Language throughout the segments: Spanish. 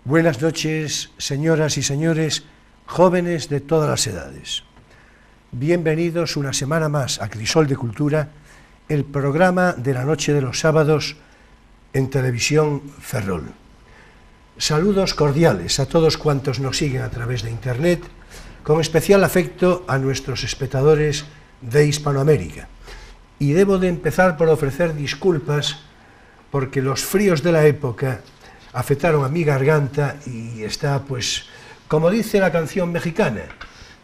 Buenas noches, señoras y señores, jóvenes de todas las edades. Bienvenidos una semana más a Crisol de Cultura, el programa de la noche de los sábados en Televisión Ferrol. Saludos cordiales a todos cuantos nos siguen a través de Internet, con especial afecto a nuestros espectadores de Hispanoamérica. Y debo de empezar por ofrecer disculpas porque los fríos de la época afectaron a mi garganta y está, pues, como dice la canción mexicana,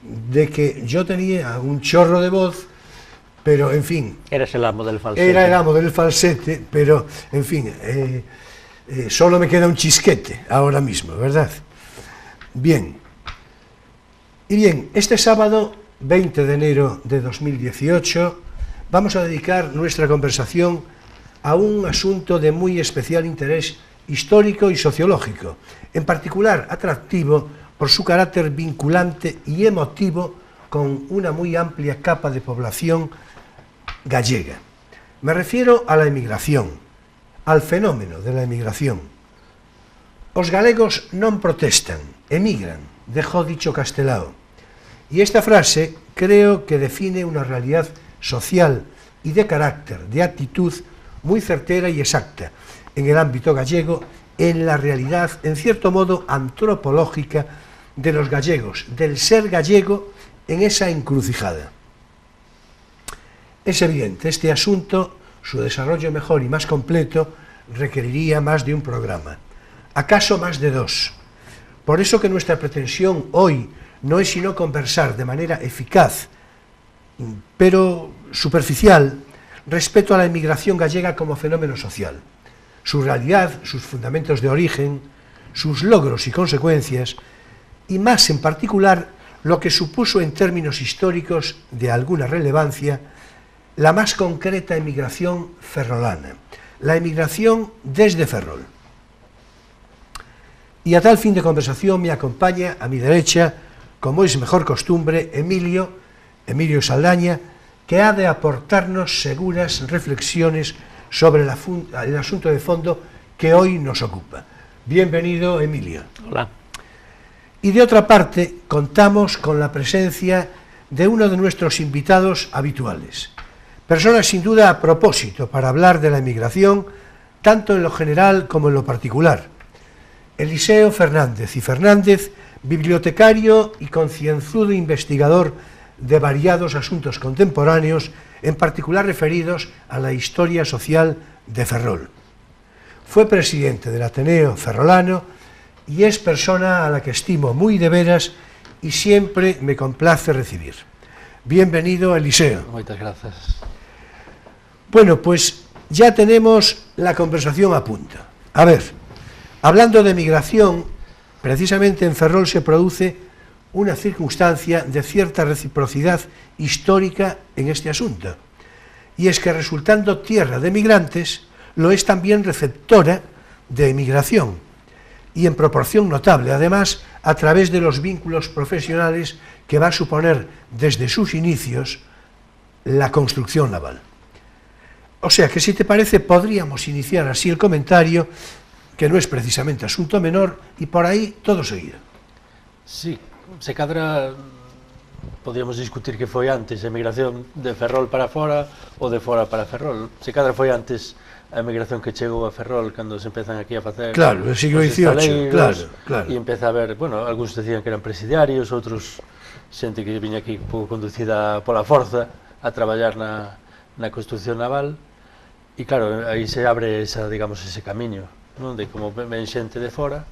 de que yo tenía un chorro de voz, pero, en fin... Eras el amo del falsete. Era el amo del falsete, pero, en fin, solo me queda un chisquete ahora mismo, ¿verdad? Bien. Y bien, este sábado, 20 de enero de 2018, vamos a dedicar nuestra conversación a un asunto de muy especial interés histórico y sociológico, en particular atractivo por su carácter vinculante y emotivo con una muy amplia capa de población gallega. Me refiero a la emigración, al fenómeno de la emigración. Os galegos non protestan, emigran, dejó dicho Castelao. Y esta frase creo que define una realidad social y de carácter, de actitud muy certera y exacta en el ámbito gallego, en la realidad, en cierto modo, antropológica de los gallegos, del ser gallego en esa encrucijada. Es evidente, este asunto, su desarrollo mejor y más completo, requeriría más de un programa, acaso más de dos. Por eso que nuestra pretensión hoy no es sino conversar de manera eficaz, pero superficial, respecto a la emigración gallega como fenómeno social, su realidad, sus fundamentos de origen, sus logros y consecuencias, y más en particular lo que supuso en términos históricos de alguna relevancia la más concreta emigración ferrolana, la emigración desde Ferrol. Y a tal fin de conversación me acompaña a mi derecha, como es mejor costumbre, Emilio Saldaña, que ha de aportarnos seguras reflexiones sobre el asunto de fondo que hoy nos ocupa. Bienvenido, Emilio. Hola. Y de otra parte, contamos con la presencia de uno de nuestros invitados habituales, persona sin duda a propósito para hablar de la emigración, tanto en lo general como en lo particular. Eliseo Fernández y Fernández, bibliotecario y concienzudo investigador de variados asuntos contemporáneos, en particular referidos a la historia social de Ferrol. Fue presidente del Ateneo Ferrolano y es persona a la que estimo muy de veras y siempre me complace recibir. Bienvenido, Eliseo. Muchas gracias. Bueno, pues ya tenemos la conversación a punto. A ver, hablando de migración, precisamente en Ferrol se produce una circunstancia de cierta reciprocidad histórica en este asunto, y es que resultando tierra de migrantes, lo es también receptora de emigración, y en proporción notable, además, a través de los vínculos profesionales que va a suponer desde sus inicios la construcción naval. O sea que, si te parece, podríamos iniciar así el comentario, que no es precisamente asunto menor, y por ahí todo seguido. Sí, se cadra, podríamos discutir que foi antes a emigración de Ferrol para fora ou de fora para Ferrol. Se cadra foi antes a emigración que chegou a Ferrol cando se empezan aquí a facer... Claro, el siglo XVIII, claro. E empeza a haber, bueno, algúns decían que eran presidiarios, outros xente que viña aquí pouco conducida pola forza a traballar na construcción naval, e claro, aí se abre esa, digamos, ese camiño, non? De como ven xente de fora,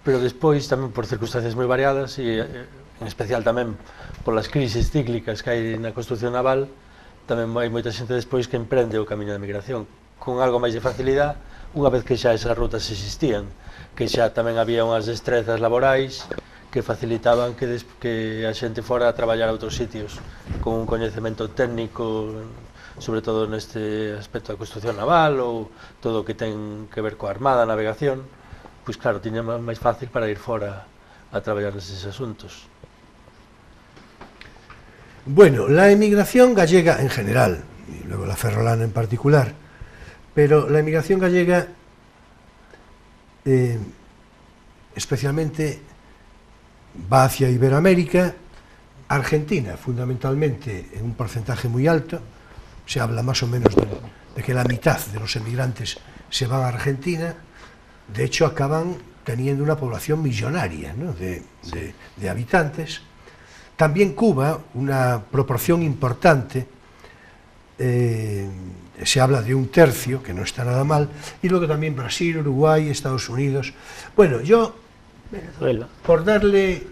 pero despois tamén por circunstancias moi variadas e en especial tamén polas crisis cíclicas que hai na construcción naval, tamén hai moita xente despois que emprende o camiño da migración con algo máis de facilidade, unha vez que xa esas rutas existían, que xa tamén había unhas destrezas laborais que facilitaban que a xente fora a traballar a outros sitios con un coñecemento técnico, sobre todo neste aspecto da construcción naval ou todo o que ten que ver coa armada, navegación, pois claro, tiña máis fácil para ir fora a traballar neses asuntos. Bueno, la emigración gallega en general, y luego la ferrolana en particular, pero la emigración gallega, especialmente, va hacia Iberoamérica, Argentina, fundamentalmente, en un porcentaje muy alto. Se habla más o menos de que la mitad de los emigrantes se van a Argentina. De hecho, acaban teniendo una población millonaria, ¿no?, de habitantes. También Cuba, una proporción importante, se habla de 1/3, que no está nada mal, y luego también Brasil, Uruguay, Estados Unidos. Bueno, yo, Venezuela. por darle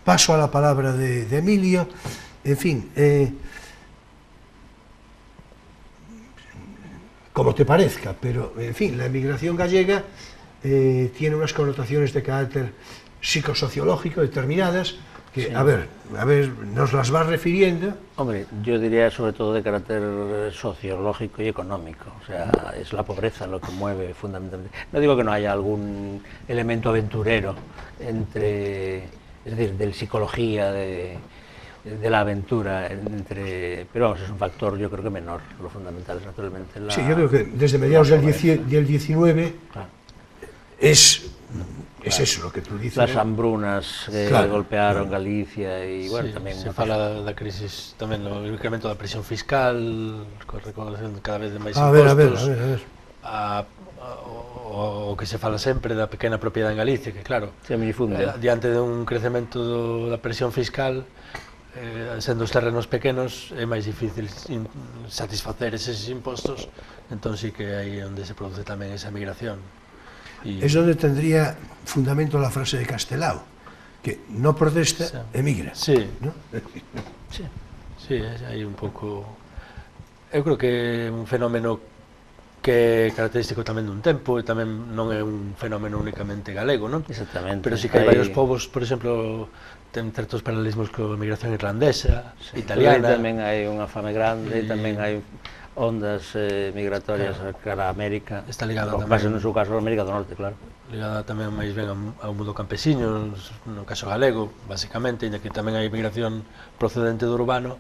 paso a la palabra de Emilio, en fin, como te parezca, pero, en fin, la emigración gallega tiene unas connotaciones de carácter psicosociológico determinadas, que, Sí. a ver, nos las vas refiriendo. Hombre, yo diría sobre todo de carácter sociológico y económico, o sea, es la pobreza lo que mueve fundamentalmente. No digo que no haya algún elemento aventurero entre, es decir, de psicología, de la aventura, pero vamos, es un factor yo creo que menor, lo fundamental es naturalmente la... Sí, yo creo que desde mediados del 19 Claro. es eso lo que tú dices. Las hambrunas que Claro, golpearon claro. Galicia e, bueno, Sí, tamén... se fala da crisis tamén o incremento da presión fiscal, recordando cada vez de máis A ver. impostos, o que se fala sempre da pequena propiedade en Galicia, que claro, Se minifunde. diante dun crecemento da presión fiscal, sendo os terrenos pequenos, é máis difícil satisfacer eses impostos, entón sí que aí onde se produce tamén esa migración. Es donde tendría fundamento la frase de Castelao, que no protesta, Sí. emigra. Sí, ¿no? sí, hai un pouco... Eu creo que é un fenómeno que é característico tamén dun tempo e tamén non é un fenómeno únicamente galego, non? Exactamente. Pero sí que hai varios povos, por exemplo, ten certos paralelismos coa migración irlandesa, Sí, italiana. tamén hai unha fame grande, tamén hai ondas migratorias cara a América. Está ligada tamén. tamén. Pasa no seu caso a América do Norte, claro. Ligada tamén máis ben ao mundo campesiño, no caso galego, basicamente, ainda que tamén hai migración procedente do urbano,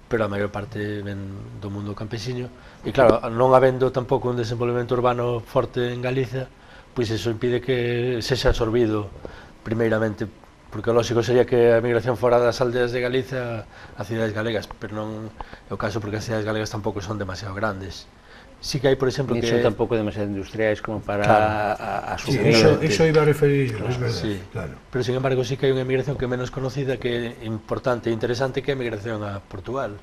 pero a maior parte ven do mundo campesiño. E claro, non habendo tampouco un desenvolvemento urbano forte en Galicia, pois iso impide que sexa absorbido primeiramente, porque o lógico sería que a migración fora das aldeas de Galicia a cidades galegas, pero non é o caso porque as cidades galegas tampouco son demasiado grandes. Sí que hai, por exemplo, Ni que... son tampouco demasiado industriais como para Claro. Sí, asumir. eso iba a referir yo, es verdad. Sí. Claro. Pero sin embargo sí que hai unha emigración que é menos conocida, que é importante e interesante, que é a migración a Portugal.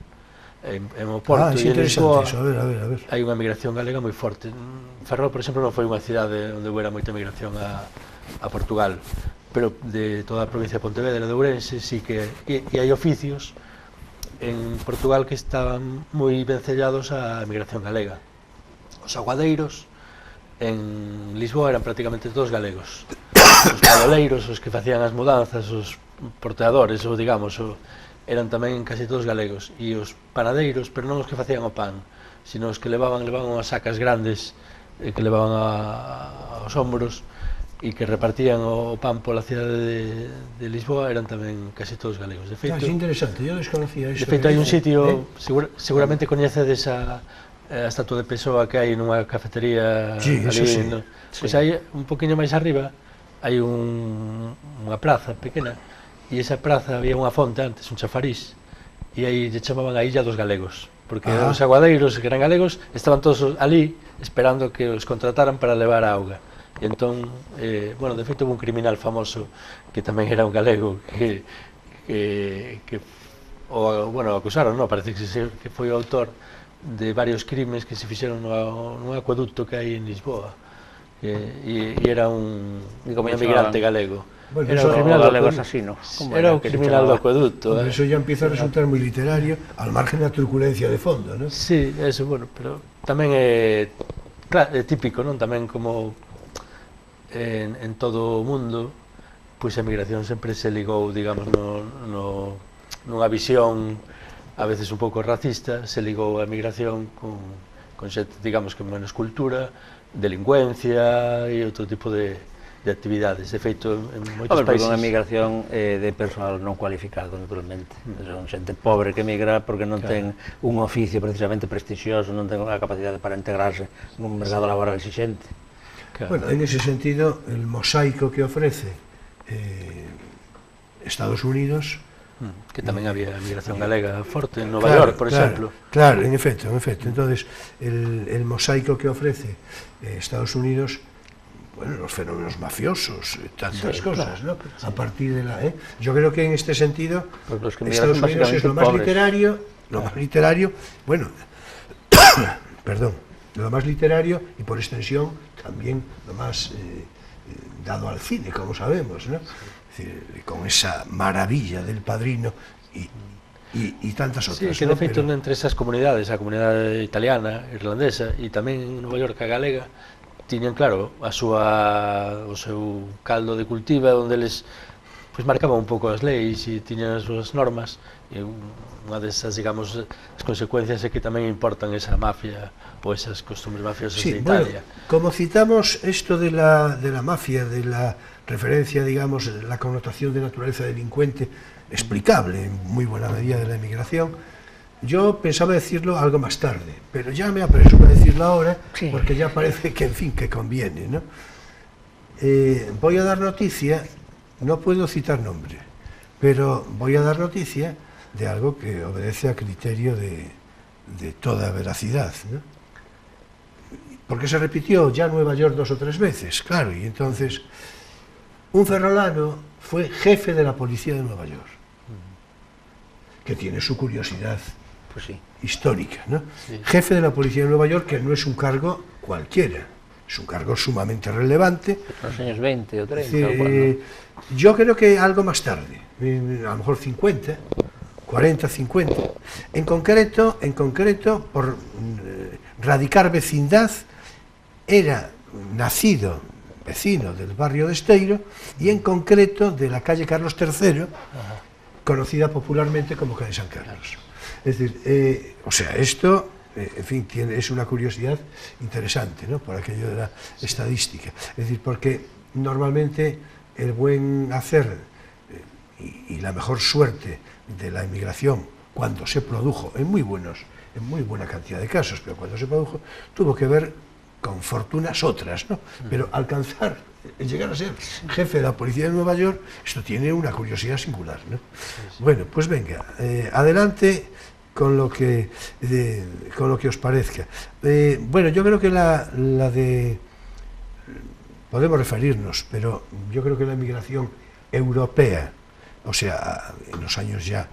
En o Porto Es e en interesante Lisboa eso, a ver. hai unha migración galega moi forte. Ferrol, por exemplo, non foi unha cidade onde houbera moita migración a Portugal, pero de toda a provincia de Pontevedra, de Ourense, sí que e hai oficios en Portugal que estaban moi vencellados á migración galega. Os aguadeiros en Lisboa eran prácticamente todos galegos. Os padoleiros, os que facían as mudanzas, os porteadores, ou digamos, eran tamén casi todos galegos. E os panadeiros, pero non os que facían o pan, sino os que levaban unhas sacas grandes que levaban aos hombros e que repartían o pan pola cidade de Lisboa, eran tamén casi todos galegos. De feito, Es interesante, yo desconocía eso. de feito hai un sitio, seguramente coñecedes a estatua de Pessoa que hai nunha cafetería Sí, eso ali, sí. no? Pois aí, un poquinho máis arriba, hai unha praza pequena, e esa praza había unha fonte antes, un chafariz, e aí lle chamaban a Illa dos Galegos, porque os aguadeiros que eran galegos estaban todos ali esperando que os contrataran para levar a auga. E entón, bueno, de feito, houve un criminal famoso que tamén era un galego que bueno, acusaron, non, parece que foi o autor de varios crimes que se fixeron nun acueducto que hai en Lisboa, e era un emigrante galego. Bueno, Era eso- o criminal do galego acueducto. asesino. ¿Cómo Era era o que se criminal do chamaba? acueducto. Hombre, eso ya empieza a resultar muy literario, al margen de la turbulencia de fondo, ¿no? Sí, eso, bueno, pero tamén é, claro, é típico, non? Tamén como en todo o mundo, pois a migración sempre se ligou, digamos, nunha visión a veces un pouco racista, se ligou a migración con xente, digamos, que menos cultura, delincuencia e outro tipo de de actividades. De feito, en moitos Porque países... unha migración de personal non cualificado, naturalmente. Son xente pobre que migra porque non ten un oficio precisamente prestixioso, non ten a capacidade para integrarse nun mercado laboral exixente. Bueno, en ese sentido, el mosaico que ofrece Estados Unidos... Que tamén había migración galega forte en Nova York, por exemplo. Claro, en efecto. Entonces, el mosaico que ofrece Estados Unidos, bueno, los fenómenos mafiosos, tantas cosas, ¿no? A partir de la... Yo creo que en este sentido, Estados Unidos es lo más literario, bueno, perdón, lo más literario y por extensión también lo más dado al cine, como sabemos, ¿no? Es decir, con esa maravilla del Padrino y tantas otras. Sí, que de feito entre esas comunidades, a comunidade italiana, irlandesa e tamén en Nova York a galega, tiñan claro o seu caldo de cultiva onde eles marcaban un pouco as leis e tiñan as súas normas, e unha desas, digamos, as consecuencias é que tamén importan esa mafia ou esas costumbres mafiosas de Italia. Bueno, como citamos esto de la mafia, de la referencia, digamos, la connotación de naturaleza delincuente explicable en muy buena medida de la emigración, yo pensaba decirlo algo más tarde, pero ya me apresuro a decirlo ahora, porque ya parece que, en fin, que conviene, ¿no? Voy a dar noticia, no puedo citar nombre, pero voy a dar noticia de algo que obedece a criterio de toda veracidad, ¿no? Porque se repitió ya en Nueva York 2 o 3 veces, claro, y entonces un ferrolano fue jefe de la policía de Nueva York, que tiene su curiosidad histórica, ¿no? Sí. Jefe de la policía de Nueva York, que no es un cargo cualquiera, es un cargo sumamente relevante. Los años 20 o 30. Yo creo que algo más tarde, a lo mejor 50, 40, 50. En concreto, por radicar vecindad, era nacido vecino del barrio de Esteiro y en concreto de la calle Carlos III, conocida popularmente como calle San Carlos. Es decir, o sea, esto, en fin, es una curiosidad interesante, ¿no? Por aquello de la estadística. Es decir, porque normalmente el buen hacer y la mejor suerte de la inmigración, cuando se produjo, en muy buena cantidad de casos, pero cuando se produjo, tuvo que ver con fortunas otras, ¿no? Pero llegar a ser jefe de la policía de Nueva York, esto tiene una curiosidad singular, ¿no? Bueno, pues venga, adelante con lo que os parezca. Bueno, yo creo que podemos referirnos, pero yo creo que la inmigración europea, o sea, en los años ya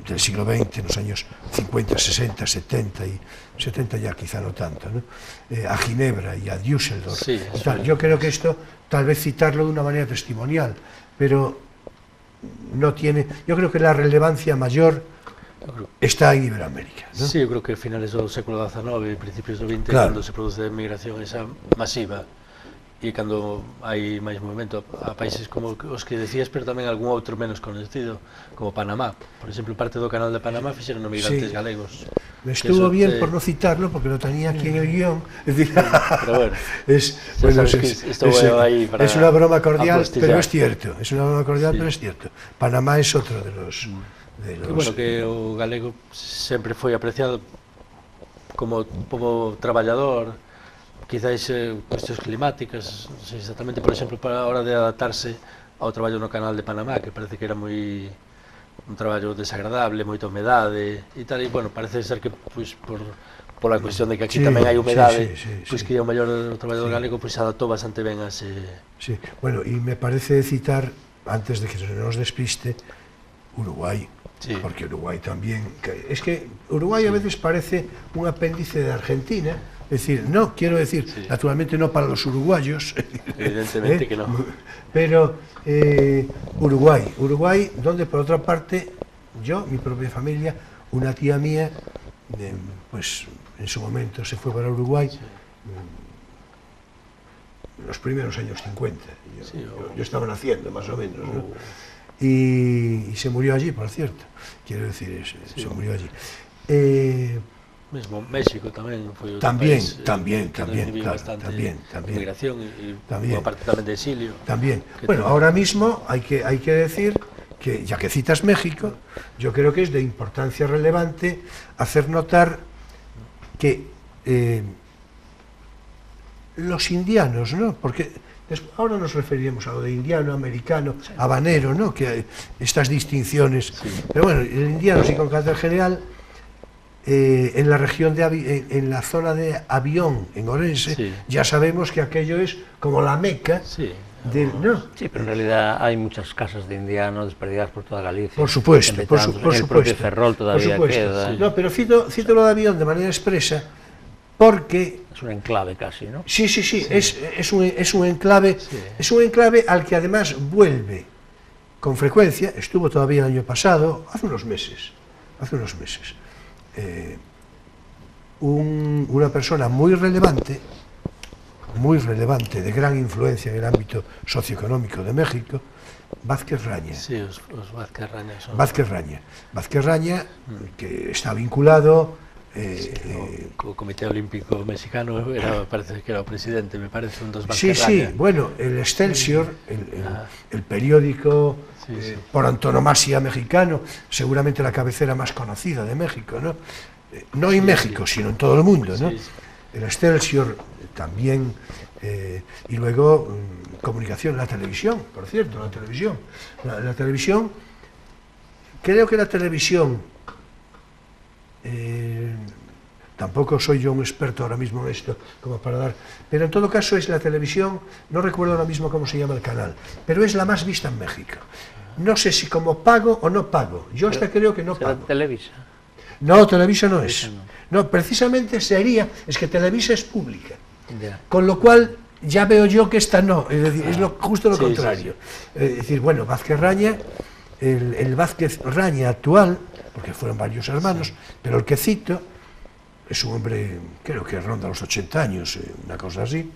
del siglo XX, en los años 50, 60, 70 y 70 ya quizá no tanto, ¿no? A Ginebra y a Düsseldorf. Sí, yo creo que esto, tal vez citarlo de una manera testimonial, pero no tiene, yo creo que la relevancia mayor está en Iberoamérica, ¿no? Sí, yo creo que a finales del século XIX y principios del XX, claro, cuando se produce migración esa masiva, e cando hai máis movimento a países como os que decías, pero tamén algún outro menos conhecido, como Panamá. Por exemplo, parte do canal de Panamá fixeron migrantes galegos. Me estuvo bien por no citarlo, porque lo tenía aquí en el guión. Pero bueno, es una broma cordial, pero es cierto. Es una broma cordial, pero es cierto. Panamá es otro de los... Bueno, que o galego sempre foi apreciado como traballador, quizás cuestións climáticas, non sei exactamente, por exemplo, para a hora de adaptarse ao traballo no canal de Panamá, que parece que era un traballo desagradable, moita humedade e tal, e bueno, parece ser que pola cuestión de que aquí tamén hai humedade, pois que o maior traballador galego se adaptou bastante ben a ese... Sí, bueno, e me parece citar, antes de que se nos despiste, Uruguay, porque Uruguay tamén... Es que Uruguay a veces parece un apéndice de Argentina. Es decir, no, quiero decir, naturalmente no para los uruguayos, evidentemente que no, pero Uruguay, donde por otra parte, yo, mi propia familia, una tía mía, pues en su momento se fue para Uruguay, en los primeros años 50, yo estaba naciendo más o menos, ¿no? Y se murió allí, por cierto, quiero decir, se murió allí. Mesmo México tamén foi outro También, país también, que también, recibiu claro, bastante también. migración e También. unha parte tamén de exilio. También. Que Bueno, tamén- ahora mismo hay que decir que, ya que citas México, yo creo que es de importancia relevante hacer notar que los indianos, ¿no? Porque ahora nos referiremos a lo de indiano, americano, habanero, ¿no? Que hay estas distinciones. Sí. Pero bueno, el indiano sí con carácter general, en la región en la zona de Avión, en Orense, Sí. ya sabemos que aquello es como la Meca Sí. ¿no? Sí, pero en realidad hay muchas casas de indianos desperdigadas por toda Galicia. Por supuesto, Entre por tantos, supuesto. en el propio Ferrol todavía queda. Sí. No, pero cito lo de Avión de manera expresa porque Es un enclave casi, ¿no? sí. Es un enclave, Sí. es un enclave al que además vuelve con frecuencia, estuvo todavía el año pasado, hace unos meses, una persona muy relevante, de gran influencia en el ámbito socioeconómico de México, Vázquez Raña. Sí, os Vázquez Raña son... Vázquez Raña, que está vinculado O Comité Olímpico Mexicano parece que era o presidente, me parece, un dos sí, Vázquez Raña. bueno, el Excelsior, el periódico Sí, sí. por antonomasia mexicano, seguramente la cabecera más conocida de México, ¿no? No en México, sino en todo el mundo, ¿no? Sí, sí. El Excelsior también, y luego comunicación, la televisión, por cierto, la televisión. La televisión, creo que la televisión, tampoco soy yo un experto ahora mismo en esto, como para dar, pero en todo caso es la televisión, no recuerdo ahora mismo cómo se llama el canal, pero es la más vista en México. No sé si como pago o no pago, yo hasta creo que no ¿Será pago. Televisa? No, Televisa no es. Televisa No, precisamente es que Televisa es pública, Ya. con lo cual ya veo yo que esta no, es decir, es justo lo Sí, contrario. Es decir, bueno, Vázquez Raña, el Vázquez Raña actual, porque fueron varios hermanos, pero el que cito es un hombre, creo que ronda los 80 años, una cosa así.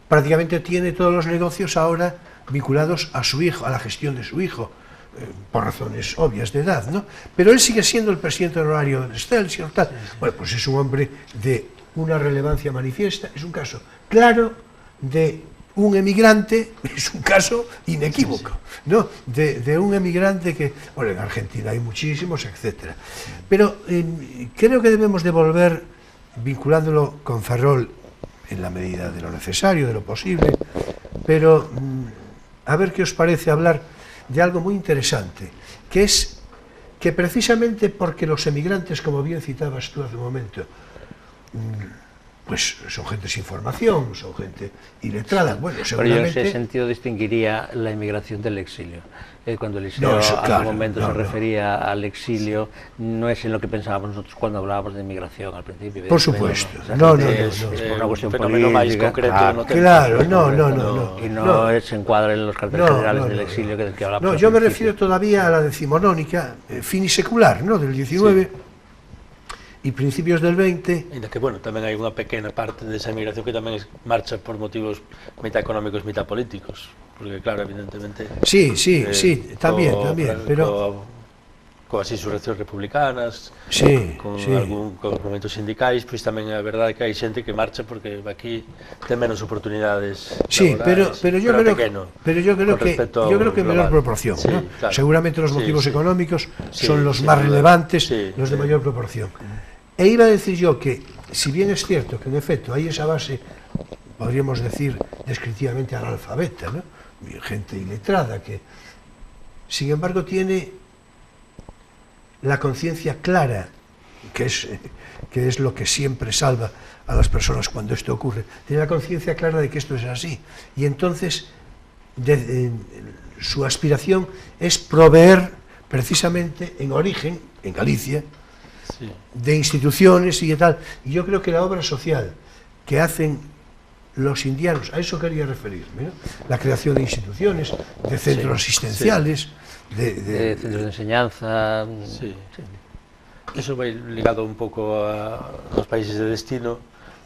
Prácticamente tiene todos los negocios ahora vinculados a su hijo, a la gestión de su hijo, por razones obvias de edad, ¿no? Pero él sigue siendo el presidente honorario del Excelsior, tal. Bueno, pues es un hombre de una relevancia manifiesta, es un caso claro de un emigrante, es un caso inequívoco, ¿no? De un emigrante que, bueno, en Argentina hay muchísimos, etcétera. Pero creo que debemos de volver, vinculándolo con Ferrol en la medida de lo necesario, de lo posible, pero a ver qué os parece hablar de algo muy interesante, que es que precisamente porque los emigrantes, como bien citabas tú hace un momento, pues son gente sin formación, son gente iletrada, bueno, Pero yo seguramente... en ese sentido distinguiría la inmigración del exilio. Cuando el exilio No, eso, hace claro, un momento no, se no. refería al exilio, no es en lo que pensábamos nosotros cuando hablábamos de inmigración al principio. Por supuesto, no, es no. por una cuestión fenómeno máis política, concreto claro. no ten- Claro, máis no, concreto, no. Y no se encuadra en los carteles generales del no, exilio del que hablamos. No, al yo me principio. refiero todavía a la decimonónica, finisecular, ¿no? Del 19 y principios del 20. Ainda que, bueno, tamén hai unha pequena parte desa emigración que tamén marcha por motivos mitad económicos, mitad políticos, porque claro, evidentemente... Sí, también, pero... Coas insurreccións republicanas, Sí, con sí. con movimentos sindicais, pois tamén é verdade que hai xente que marcha porque aquí ten menos oportunidades Sí, laborales, pero yo creo pequeno, que con respecto en menor global. proporción, Sí, ¿no? claro. Seguramente los Sí, motivos sí. económicos Sí, son los sin más duda. relevantes, Sí, los de sí. mayor proporción. E iba a decir yo que, si bien es cierto que en efecto hay esa base, podríamos decir descriptivamente analfabeta, ¿no? Gente iletrada que, sin embargo, tiene la conciencia clara, que es lo que siempre salva a las personas cuando esto ocurre, tiene la conciencia clara de que esto es así, y entonces su aspiración es proveer precisamente en origen, en Galicia, Sí. de instituciones y de tal. Y yo creo que la obra social que hacen los indianos, a eso quería referirme, ¿no? La creación de instituciones, de centros asistenciales, De centros de enseñanza. Sí. Eso vai ligado un pouco aos países de destino,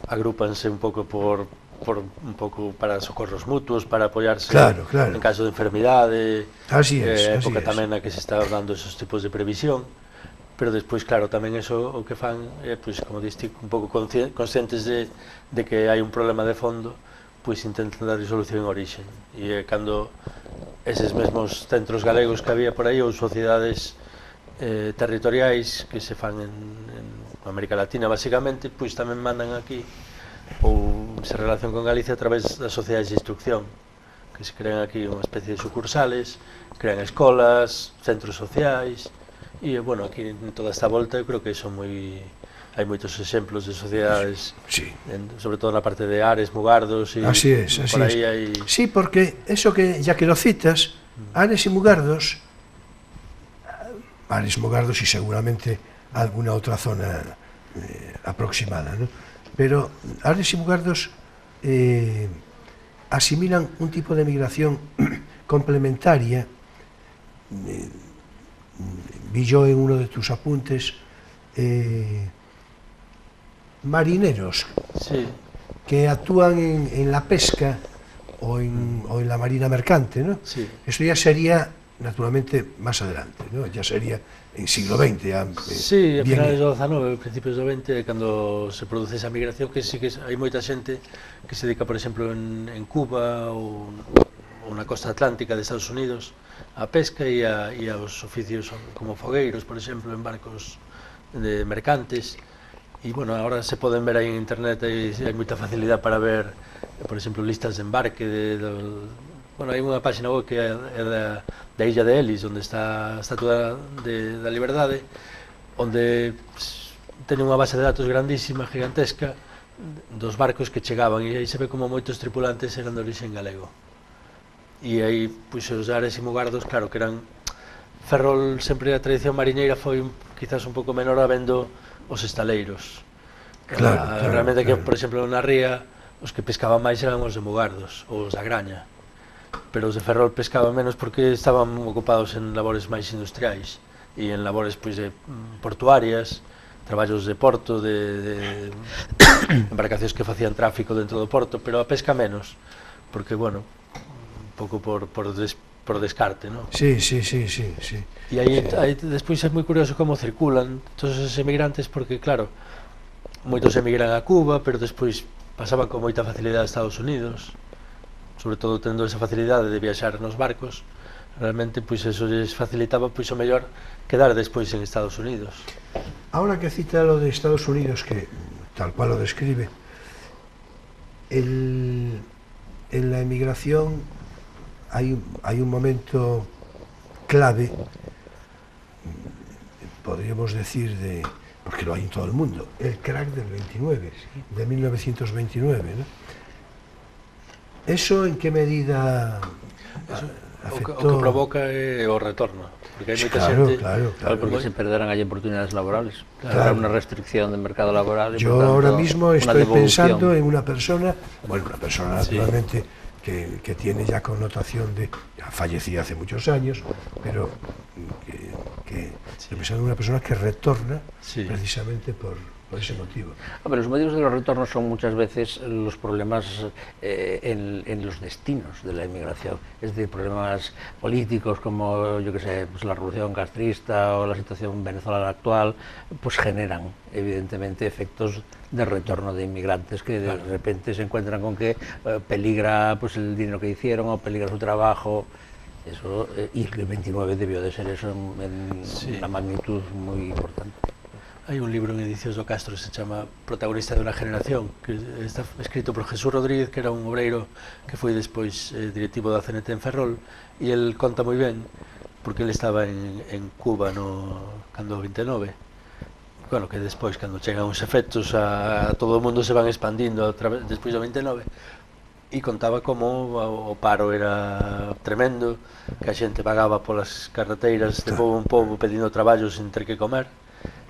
agrúpanse un pouco por un pouco para socorros mutuos, para apoiarse Claro. en caso de enfermidade, Así es, época así es. tamén na que se está dando esos tipos de previsión, pero despois, claro, tamén eso o que fan é, pois, como diste, un pouco conscientes de que hai un problema de fondo, pois intentan dar solución en orixe. E cando eses mesmos centros galegos que había por aí, ou sociedades territoriais que se fan en América Latina, basicamente, pois tamén mandan aquí, ou se relacionan con Galicia a través das sociedades de instrucción, que se crean aquí unha especie de sucursales, crean escolas, centros sociais, e, bueno, aquí en toda esta volta eu creo que son hai moitos exemplos de sociedades, sí. Sobre todo na parte de Ares, Mugardos, e así es, así por aí es. hai... Sí, porque eso que, ya que lo citas, Ares y Mugardos, y seguramente alguna otra zona aproximada, ¿no? Pero Ares y Mugardos asimilan un tipo de migración complementaria. Vi yo en uno de tus apuntes marineros, Sí. que actúan en la pesca o en la marina mercante, ¿no? Sí. Eso ya sería, naturalmente, más adelante, ¿no? Ya sería en siglo XX. Ya, sí, a finales do XIX, principios do XX, cando se produce esa migración, que sí que hai moita xente que se dedica, por exemplo, en Cuba ou na costa atlántica de Estados Unidos a pesca e aos oficios como fogueiros, por exemplo, en barcos de mercantes. E, bueno, ahora se poden ver aí en internet, hai moita facilidade para ver, por exemplo, listas de embarque bueno, hai unha página web que é da Illa de Ellis, onde está a Estatua da Liberdade, onde teñen unha base de datos grandísima, gigantesca, dos barcos que chegaban, e aí se ve como moitos tripulantes eran de origen galego. E aí, pois, os Ares e Mugardos, claro, que eran... Ferrol, sempre a tradición mariñeira foi quizás un pouco menor habendo os estaleiros. Claro, realmente claro. Que, por exemplo, na ría os que pescaban máis eran os de Mugardos ou os da Graña, pero os de Ferrol pescaban menos porque estaban ocupados en labores máis industriais e en labores, pois, portuarias, traballos de porto, de embarcacións que facían tráfico dentro do porto, pero a pesca menos, porque, bueno, un pouco por descarte, non? Sí. E aí despois é moi curioso como circulan todos os emigrantes, porque, claro, moitos emigran a Cuba, pero despois pasaban con moita facilidade a Estados Unidos, sobre todo tendo esa facilidade de viaxar nos barcos. Realmente, pois, eso les facilitaba, pois, o mellor quedar despois en Estados Unidos. Ahora que cita lo de Estados Unidos, que tal cual lo describe, en la emigración hay un momento clave, podríamos decir, porque lo hay en todo el mundo, el crack del 29, de 1929, ¿no? ¿Eso en qué medida afectó? O que provoca é o retorno, porque hai moita xente... Claro. Porque se perderán allí oportunidades laborales. Habrá una restricción del mercado laboral. Yo ahora mismo estoy pensando en una persona, naturalmente, que tiene ya connotación de... ya fallecida hace muchos años, pero estoy pensando en una persona que retorna precisamente por ese motivo. Los motivos de los retornos son muchas veces los problemas en los destinos de la inmigración, es decir, problemas políticos como, yo que sé, pues la revolución castrista o la situación venezolana actual, pues generan evidentemente efectos de retorno de inmigrantes que de repente se encuentran con que peligra, pues, el dinero que hicieron o peligra su trabajo. Eso, y el 29 debió de ser eso en una magnitud muy importante. Hai un libro en Edicións do Castro que se chama Protagonista de unha generación, que está escrito por Jesús Rodríguez, que era un obreiro que foi despois directivo da CNT en Ferrol, e el conta moi ben, porque ele estaba en Cuba cando o 29, bueno, que despois, cando chegan os efectos, a todo o mundo se van expandindo despois do 29, e contaba como o paro era tremendo, que a xente vagaba polas carreteiras de pobo en pobo pedindo traballo sin ter que comer,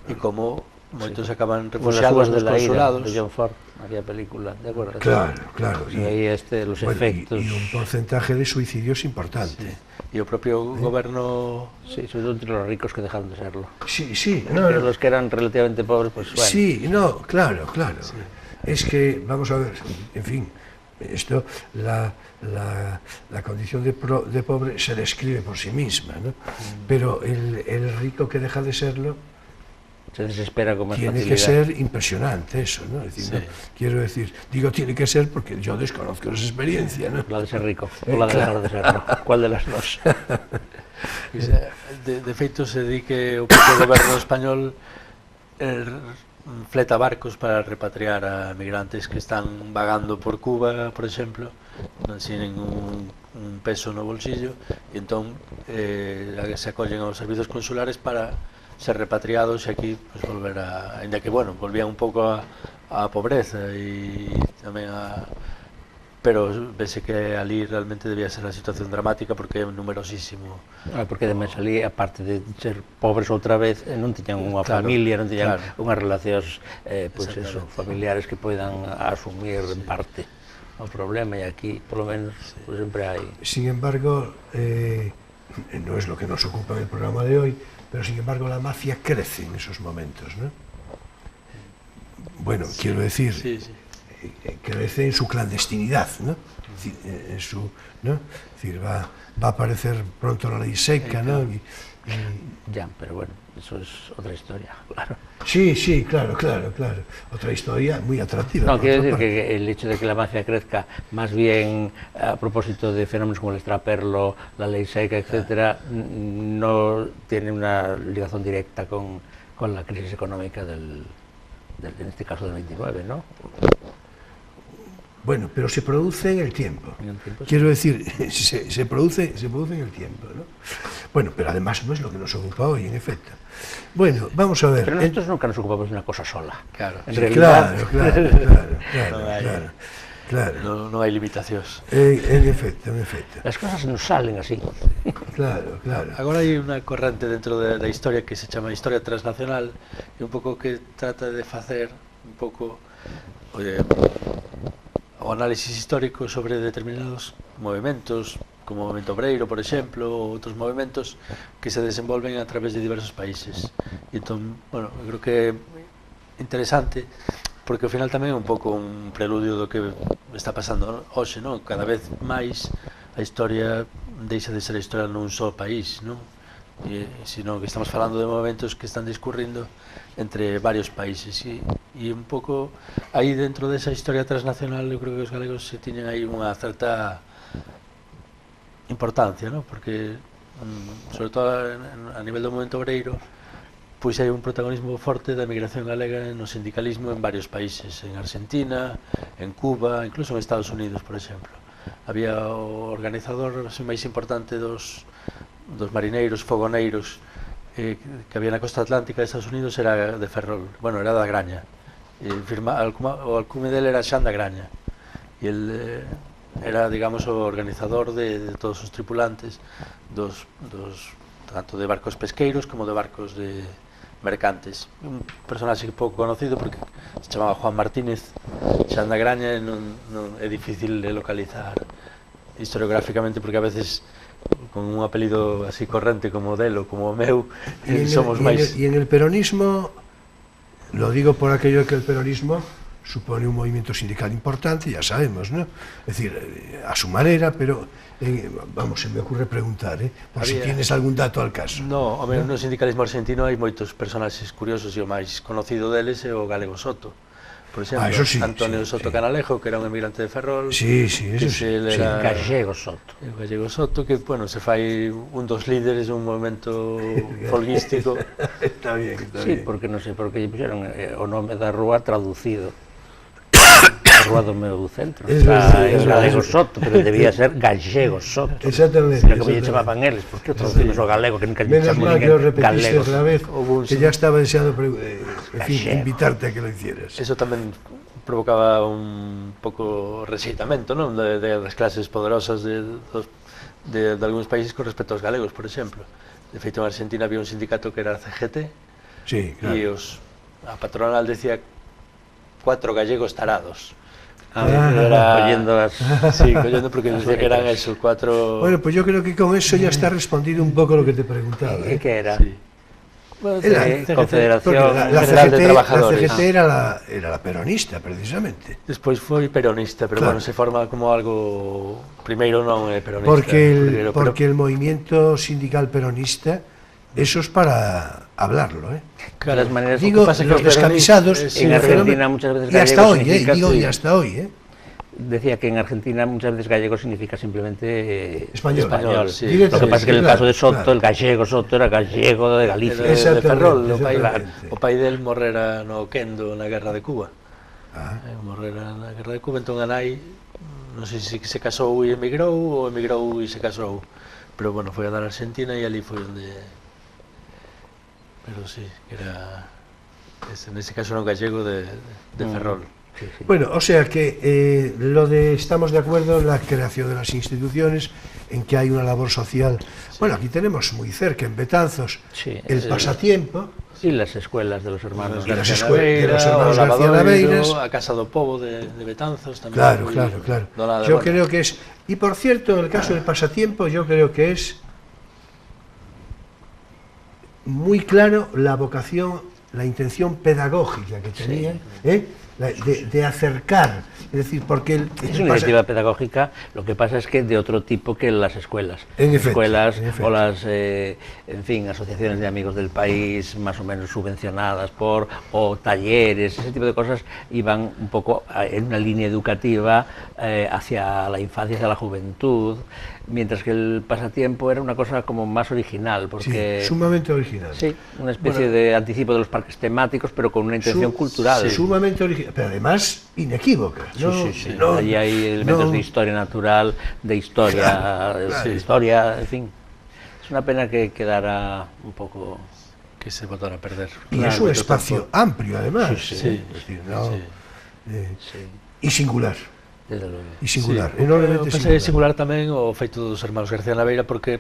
e como moitos acaban refugiados nos consulados. De John Ford, aquella película, ¿de acuerdo? Claro. Y ahí los efectos. Y un porcentaje de suicidios importante. Y el propio gobierno... Sí, sobre todo entre los ricos que dejaron de serlo. Sí. Pero los que eran relativamente pobres, pues bueno. Sí, claro. Sí. Es que, vamos a ver, en fin, esto, la condición de pobre se describe por sí misma, ¿no? Pero el rico que deja de serlo, Se desespera con más tiene facilidad. que ser impresionante eso, ¿no? Es decir, Sí. ¿no? Quiero decir, digo tiene que ser porque yo desconozco esa experiencia, ¿no? La de ser rico o la de dejar de serlo. ¿Cuál de las dos? De feito se di que o propio goberno español fleta barcos para repatriar a migrantes que están vagando por Cuba, por exemplo, sin ningún peso no bolsillo, e entón se acollen aos servizos consulares para ser repatriados e aquí pues, volver a... Ainda que, bueno, volvían un pouco a pobreza e tamén a... Pero vese que ali realmente debía ser a situación dramática porque é numerosísimo. Porque ademais ali, aparte de ser pobres outra vez, non tiñan unha Claro, familia, non tiñan claro. unhas relacións pois eso, Exactamente. familiares que poidan asumir en parte o problema, e aquí, polo menos, pues, sempre hai. Sin embargo, no es lo que nos ocupa en el programa de hoy, pero sin embargo la mafia crece en esos momentos, ¿no? Bueno, quiero decir, Sí, sí. crece en su clandestinidad, ¿no? Es decir, en su, ¿no? Es decir, va a aparecer pronto la ley seca, ¿no? Ya, pero bueno, eso es otra historia, claro. Sí, sí, claro. Otra historia muy atractiva. No, por quiero otra decir parte. que el hecho de que la mafia crezca, más bien a propósito de fenómenos como el extraperlo, la ley seca, etcétera, no tiene una ligación directa con la crisis económica en este caso del 29, ¿no? Bueno, pero se produce en el tiempo. En el tiempo, sí. Quiero decir, se produce en el tiempo, ¿no? Bueno, pero además no es lo que nos ocupa hoy, en efecto. Bueno, vamos a ver. Pero nosotros nunca nos ocupamos de una cosa sola. Claro. En Sí, realidad, claro. Non hai limitacións. En efecto. las cosas nos salen así. Claro. Agora hai unha corrente dentro da historia que se chama historia transnacional e un pouco que trata de facer un pouco o análisis histórico sobre determinados movimentos, como o movimento obreiro, por exemplo, ou outros movimentos que se desenvolven a través de diversos países. E entón, bueno, eu creo que é interesante porque ao final tamén é un pouco un preludio do que está pasando hoxe, non? Cada vez máis a historia deixa de ser a historia nun só país, non? Sino que estamos falando de movimentos que están discurrindo entre varios países e un pouco aí dentro desa historia transnacional eu creo que os galegos se tiñen aí unha certa importancia, non? Porque sobre todo a nivel do movimento obreiro pois hai un protagonismo forte da emigración galega no sindicalismo en varios países, en Argentina, en Cuba, incluso en Estados Unidos, por exemplo. Había o organizador máis importante dos marineiros, fogoneiros que había na costa atlántica de Estados Unidos era de Ferrol, bueno, era da Graña. O alcume dele era Xan da Graña. E el era, digamos, o organizador de todos os tripulantes tanto de barcos pesqueiros como de barcos de mercantes. Un personaxe pouco conocido porque se chamaba Juan Martínez Xan da Graña, non é difícil de localizar historiográficamente porque a veces con un apelido así corrente como delo, como o meu, somos máis... Y en el peronismo, lo digo por aquello que el peronismo supone un movimiento sindical importante, ya sabemos, ¿no? Es decir, a su manera, pero vamos, se me ocurre preguntar, por si tienes algún dato al caso. No, no sindicalismo argentino hai moitos personaxes curiosos e o máis conocido deles é o Galego Soto. Por exemplo, eso sí, Antonio Soto Canalejo, que era un emigrante de Ferrol. Sí, eso sí. Gallego Soto. O Gallego Soto, que, bueno, se fai un dos líderes dun movimento folguístico. Está bien. Sí, porque non sei por que lle puxeron o nome da rúa traducido. A rúa do meu centro. Está en Galego Soto, pero debía ser Gallego Soto. Exactamente. Como lle chamaban eles, por que traducimos o galego, que nunca lle Menos chamamos mal que lo ninguén repetiste galego. otra vez, que ya estaba deseando invitarte a que lo hicieras. Eso tamén provocaba un pouco rexeitamento, non? Das clases poderosas de algúns países con respecto aos galegos, por exemplo. De feito, en Argentina había un sindicato que era a CGT, sí, claro. E a patronal decía 4 gallegos tarados. Collendo porque decía que eran esos 4... Bueno, pues yo creo que con eso ya está respondido un poco lo que te preguntaba. ¿Qué era? Sí. Bueno, Confederación General de Trabajadores. La CGT era la peronista, precisamente. Despois foi peronista, pero claro, bueno, se forma como algo... Primeiro non é peronista. Porque el movimiento sindical peronista esos para hablarlo, ¿eh? De todas maneras, Digo, pasa que los el peronismo descamisados, es- en Argentina muchas veces y hasta gallego hoy, significa, digo, sí. y hasta hoy, Decía que en Argentina muchas veces gallego significa simplemente Español, sí. Lo que pasa es que en el claro, caso de Soto, claro. el gallego Soto era gallego de Galicia. De Exactamente, Ferrol, o pai exactamente. del morrera no Quendo na guerra de Cuba. Ah. Morrera na guerra de Cuba, entón a nai non sei se se casou e emigrou ou emigrou e se casou, pero bueno, foi a dar a Argentina e ali foi onde, pero sí, que era nese caso era un gallego de Ferrol. Sí, sí. Bueno, o sea que lo de estamos de acuerdo en la creación de las instituciones, en que hay una labor social. Bueno, aquí tenemos muy cerca, en Betanzos, Sí, el pasatiempo. Y las escuelas de los hermanos. Y las García escuelas de los Naveira, hermanos o García Lavadoiro, Naveiras. a Casa do Pobo de Betanzos tamén. Claro, foi claro, claro. donada, Yo bueno. creo que es... Y por cierto, en el caso del pasatiempo, yo creo que es muy claro la vocación, la intención pedagógica que tenían, de acercar, es decir, porque Es una iniciativa pedagógica, lo que pasa es que de otro tipo que las escuelas. En efecto, Escuelas en efecto. o las, en fin, asociaciones de amigos del país, más o menos subvencionadas por, o talleres, ese tipo de cosas, iban un poco en una línea educativa hacia la infancia, hacia la juventud, mientras que el pasatiempo era una cosa como más original, porque... sí, sumamente original. Sí, una especie de anticipo de los parques temáticos, pero con una intención cultural. Sumamente original, pero además inequívoca. ¿no? Sí. No, Allí hay elementos no. de historia natural, de historia, Claro. historia, en fin. Es una pena que quedara un poco... que se botara a perder. Y Claro, es un mucho espacio tiempo. amplio, además. Sí, sí, Es decir, no, sí. Sí, y singular. desde luego. Y singular, Sí, enormemente pensei singular. singular tamén o feito dos hermanos García Naveira, porque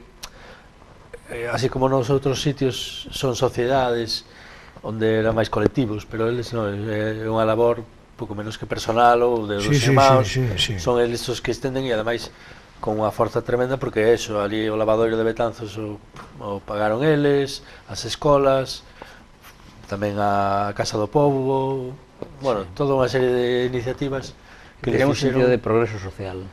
así como nos outros sitios son sociedades onde eran máis colectivos, pero eles non, é unha labor pouco menos que personal ou de dos Sí, sí, irmãos, sí. son eles os que estenden e ademais con unha forza tremenda, porque eso, ali o lavadoiro de Betanzos o pagaron eles, as escolas, tamén a Casa do Pobo, bueno, toda unha serie de iniciativas que Tenía un fixeron- sentido de progreso social.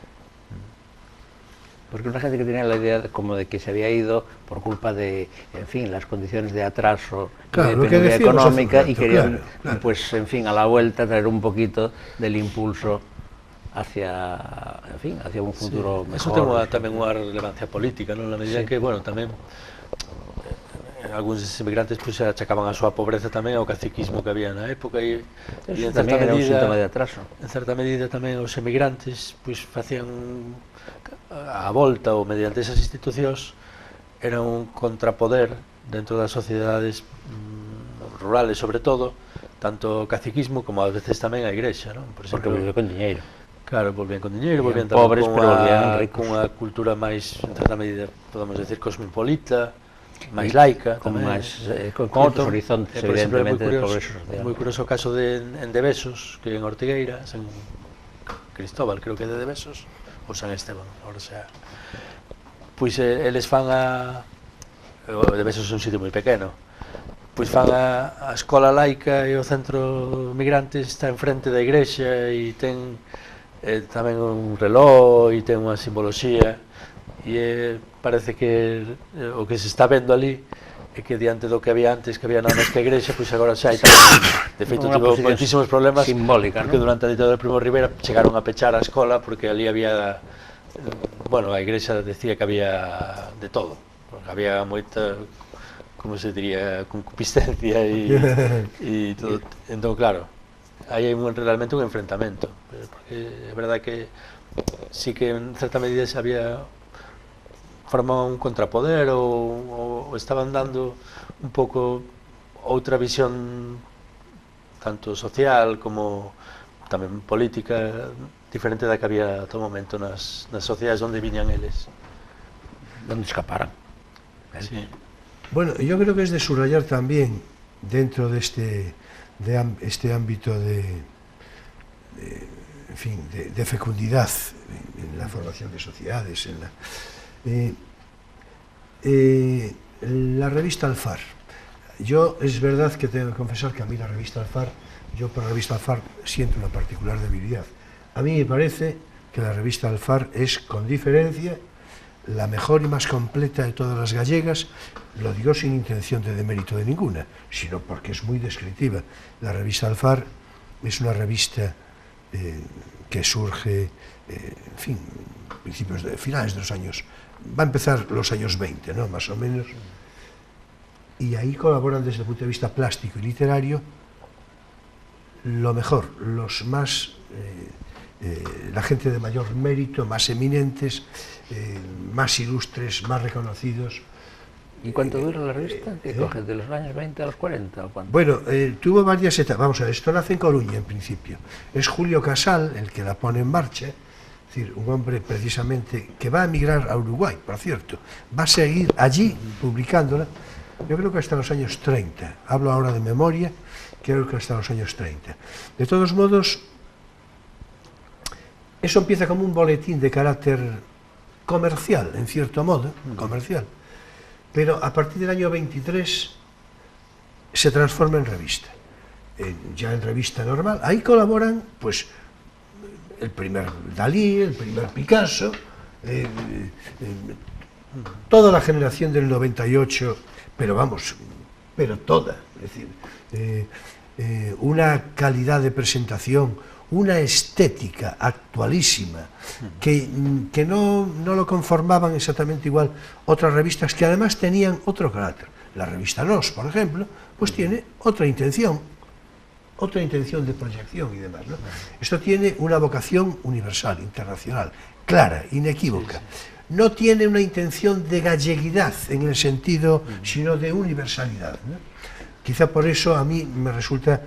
Porque una gente que tenía la idea como de que se había ido por culpa de, en fin, las condiciones de atraso, Claro, de lo que penuria decíamos hace un económica, y rato, querían, claro. pues, en fin, a la vuelta traer un poquito del impulso hacia, en fin, hacia un futuro Eso mejor. ten tamén unha relevancia política, non? Na medida en que, bueno, tamén algúns deses inmigrantes pues, achacaban a súa pobreza tamén ao caciquismo que había na época e Eso en certa tamén era un medida síntoma de atraso. en certa medida tamén os emigrantes pues, facían a volta ou mediante esas institucións era un contrapoder dentro das sociedades rurales sobre todo, tanto o caciquismo como a veces tamén a igrexa, non? Por Porque exemplo, volvió con dinero. claro, volvían con dinheiro, volvían Volvían pobres, tamén pero volvían ricos. cunha cultura máis, en certa medida, podemos decir, cosmopolita, máis laica, Con tamén. máis, con outros horizontes, Por exemplo, é evidentemente, de progreso social. moi curioso o caso de en Devesos, que en Ortigueira, San Cristóbal, creo que é de Devesos, ou San Esteban, ahora sea. Pois eles fan o Devesos é un sitio moi pequeno, pois fan a escola laica e o centro migrante está enfrente da igrexa e ten tamén un reloj e ten unha simboloxía e parece que o que se está vendo ali é que diante do que había antes, que había nada máis que a igrexa, pois agora xa hai tamén, de feito Unha tivo posición moitísimos problemas simbólica, porque ¿no? durante a ditadura de Primo de Rivera chegaron a pechar a escola porque ali había bueno, a igrexa decía que había de todo, porque había moita, como se diría, concupiscencia e todo, entón claro, aí hai realmente un enfrentamento, porque é verdade que sí que en certa medida se había formado un contrapoder ou estaban dando un pouco outra visión tanto social como tamén política diferente da que había todo momento nas sociedades onde viñan eles. Donde escaparan. Sí. Bueno, yo creo que es de subrayar también dentro de este ámbito en fin, de fecundidad en la formación de sociedades, la revista Alfar. Yo es verdad que tengo que confesar que a mí la revista Alfar, yo por la revista Alfar siento una particular debilidad. A mí me parece que la revista Alfar es con diferencia la mejor y más completa de todas las gallegas. Lo digo sin intención de demérito de ninguna, sino porque es muy descriptiva. La revista Alfar es una revista que surge, en fin, finales de los años, va a empezar los años 20, ¿no? Más o menos, y ahí colaboran desde el punto de vista plástico y literario lo mejor, los más, la gente de mayor mérito, más eminentes, más ilustres, más reconocidos. ¿Y cuánto dura la revista? ¿Qué coge? ¿De los años 20 a los 40 o cuánto? Bueno, tuvo varias etapas. Vamos a ver, esto nace en Coruña en principio. Es Julio Casal el que la pone en marcha, es decir, un hombre precisamente que va a emigrar a Uruguay, por cierto. Va a seguir allí publicándola, yo creo que hasta los años 30. Hablo ahora de memoria, creo que hasta los años 30. De todos modos, eso empieza como un boletín de carácter comercial, en cierto modo, comercial. Pero a partir del año 23 se transforma en revista, ya en revista normal. Ahí colaboran, pues, el primer Dalí, el primer Picasso, toda la generación del 98, pero vamos, pero toda, es decir, una calidad de presentación, una estética actualísima, que no lo conformaban exactamente igual otras revistas que además tenían otro carácter. La revista Nos, por ejemplo, pues tiene otra intención de proyección y demás, ¿no? Esto tiene una vocación universal, internacional, clara, inequívoca. No tiene una intención de galleguidad en el sentido, sino de universalidad, ¿no? Quizá por eso a mí me resulta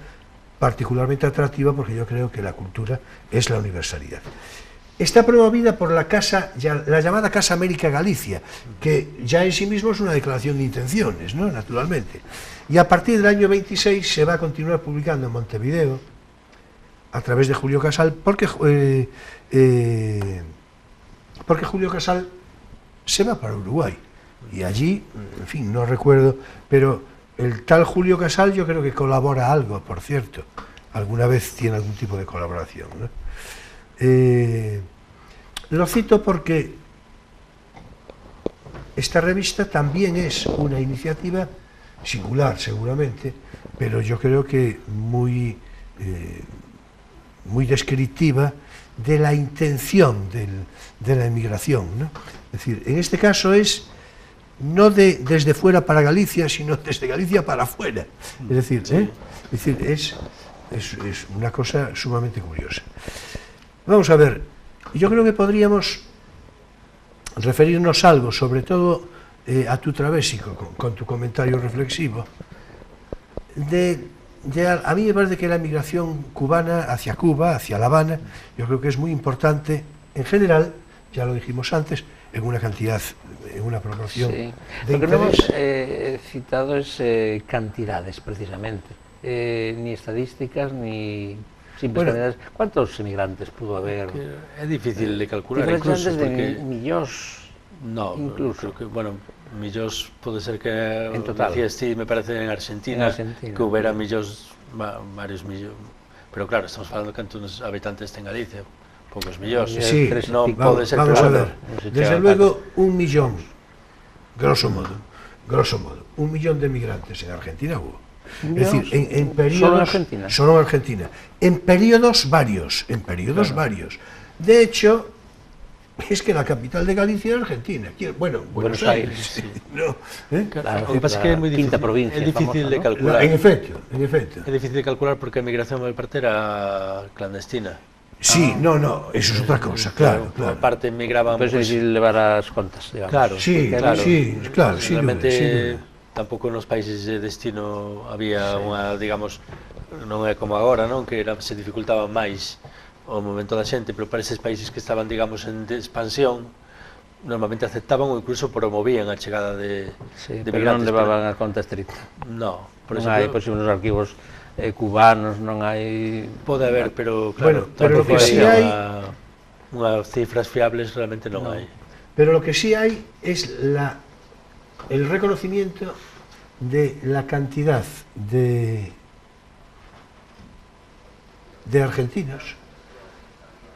particularmente atractiva, porque yo creo que la cultura es la universalidad. Está promovida por la llamada Casa América Galicia, que ya en sí mismo es una declaración de intenciones, ¿no? Naturalmente. Y a partir del año 26 se va a continuar publicando en Montevideo, a través de Julio Casal, porque Julio Casal se va para Uruguay. Y allí, en fin, no recuerdo, pero el tal Julio Casal yo creo que colabora algo, por cierto. Alguna vez tiene algún tipo de colaboración, ¿no? Lo cito porque esta revista también es una iniciativa singular, seguramente, pero yo creo que muy descriptiva de la intención de la emigración, ¿no? Es decir, en este caso es no desde fuera para Galicia, sino desde Galicia para afuera. Es decir, es una cosa sumamente curiosa. Vamos a ver, yo creo que podríamos referirnos algo, sobre todo a tu Travésico, con tu comentario reflexivo, a mí me parece que la migración cubana hacia Cuba, hacia La Habana, yo creo que es muy importante, en general, ya lo dijimos antes, en una cantidad, en una proporción de Lo que interés. no hemos citado es cantidades, precisamente, ni estadísticas, ni simples cantidades. ¿Cuántos emigrantes pudo haber? É difícil de calcular, Diferentes incluso, de porque... millóns, No, incluso. creo que, bueno, millóns pode ser que En total. decías ti, me parece en Argentina, que houbera millóns, varios millóns, pero claro, estamos falando de cantos habitantes ten Galicia, poucos millóns, Sí, non pode ser vamos a claro. ver, desde luego 1 millón, grosso modo, 1 millón de migrantes en Argentina hubo. Es decir, en periodos... ¿Solo en Argentina? Solo en Argentina. En periodos varios, varios. De hecho, es que la capital de Galicia es Argentina. Bueno, Buenos Aires. sí. No, Claro, o que pasa é que é moi difícil, quinta provincia é difícil famosa, de ¿no? calcular. En efecto. É difícil de calcular porque a migración en parte era clandestina. Sí, no, eso es otra cosa, claro. Por parte migraban... Pues es difícil levar as contas, digamos. Claro, Sí, claro. sin Realmente duda. tampouco nos países de destino había unha, digamos, non é como agora, non, que se dificultaba máis o momento da xente, pero para eses países que estaban, digamos, en expansión, normalmente aceptaban ou incluso promovían a chegada de pero non migrantes. levaban a conta estricta. No, por Non hai, exemplo, pois, nos arquivos cubanos, non hai... pode haber, pero claro, Bueno, pero lo que sí hay... unhas cifras fiables realmente non hai. Pero lo que sí hay es el reconocimiento de la cantidad de argentinos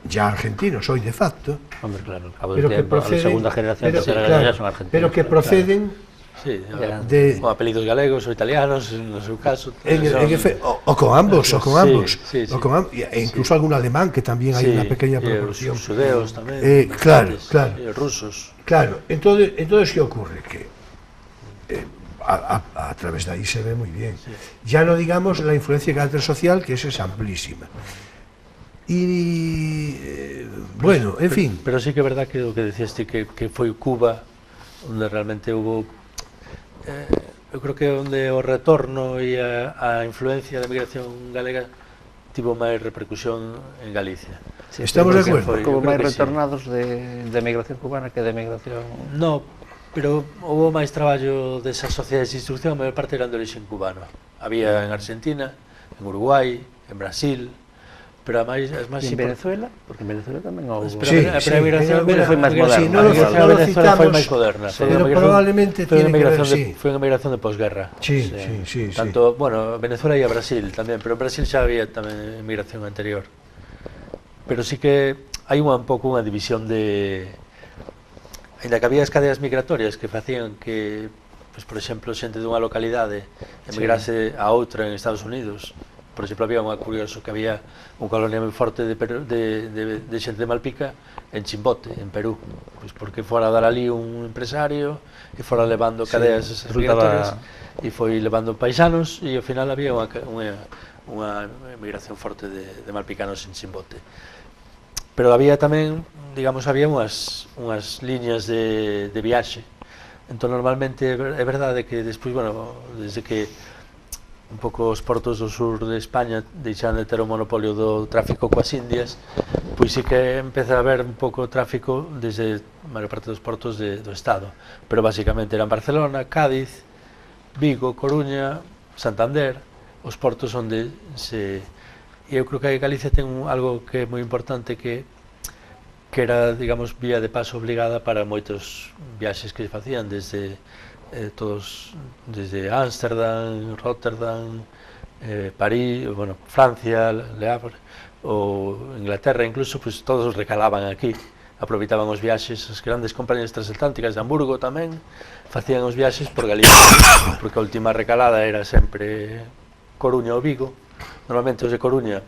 ya argentinos hoy de facto, Hombre, claro, al cabo pero del que tiempo, la proceden, segunda generación pero, tercera claro, ya son argentinos. pero que proceden Sí, de, con apelidos galegos ou italianos, no seu caso. o con ambos, o con Sí, ambos, sí, sí. o con e incluso algún alemán, que también hay una pequeña proporción. Os xudeos tamén. Claro, claro. E os rusos. Claro, entonces ¿qué ocurre? Que a través de ahí se ve muy bien. Ya no digamos la influencia de carácter social, que esa es amplísima. Y bueno, en fin. Pero sí que é verdad que o que decías ti, que foi Cuba onde realmente hubo eu creo que onde o retorno e a influencia da migración galega tivo máis repercusión en Galicia. Sí, estamos de acuerdo. Como máis retornados de migración cubana que de migración... No, pero houve máis traballo desas sociedades de instrucción, a maior parte eran de origen cubano. Había en Argentina, en Uruguai, en Brasil, pero as máis en Venezuela, porque en Venezuela tamén houve... Sí, pero a migración foi máis moderna. Sí, no lo Venezuela foi citamos, máis moderna. pero probablemente tiene que ver, sí. Foi unha migración de posguerra. Sí. Tanto, bueno, Venezuela e a Brasil tamén, pero en Brasil xa había tamén migración anterior. Pero sí que hai un pouco unha división de... Ainda que había as cadeas migratorias que facían que, pues, por exemplo, xente dunha localidade emigrase a outra en Estados Unidos. Por exemplo, había unha curioso que había unha colonia moi forte de xente de Malpica en Chimbote, en Perú, pois porque fora a dar ali un empresario e fora levando cadeas migratorias e foi levando paisanos e ao final había unha migración forte de malpicanos en Chimbote. Pero había tamén, digamos, había unhas liñas de viaxe. Entón, normalmente, é verdade que despois, bueno, desde que un pouco os portos do sur de España deixaron de ter o monopolio do tráfico coas Indias, pois sí que empeza a haber un pouco tráfico desde a maior parte dos portos do Estado, pero basicamente eran Barcelona, Cádiz, Vigo, Coruña, Santander, os portos onde se... E eu creo que Galicia ten algo que é moi importante, que era, digamos, vía de paso obligada para moitos viaxes que se facían desde todos, desde Ámsterdam, Rotterdam, París, bueno, Francia, Le Havre, ou Inglaterra incluso, pues todos recalaban aquí, aproveitaban os viaxes, as grandes compañías transatlánticas de Hamburgo tamén, facían os viaxes por Galicia, porque a última recalada era sempre Coruña ou Vigo. Normalmente os de Coruña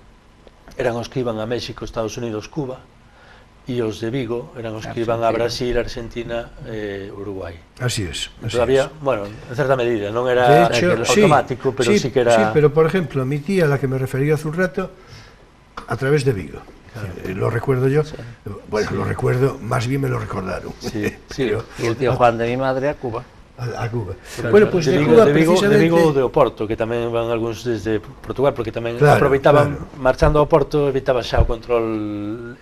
eran os que iban a México, Estados Unidos, Cuba, e os de Vigo eran os que iban a Brasil, Argentina e Uruguai. Así es. Todavía, bueno, en certa medida, non era automático, pero sí que era... Sí, pero por ejemplo, mi tía, a la que me refería hace un rato, a través de Vigo. Claro. Lo recuerdo yo, bueno, lo recuerdo, más bien me lo recordaron. Sí. Y el tío Juan de mi madre a Cuba. A Cuba. Claro, bueno, pues de Cuba, precisamente... De Vigo ou de Oporto, que tamén van algúns desde Portugal, porque tamén aproveitaban, marchando ao Porto, evitaba xa o control,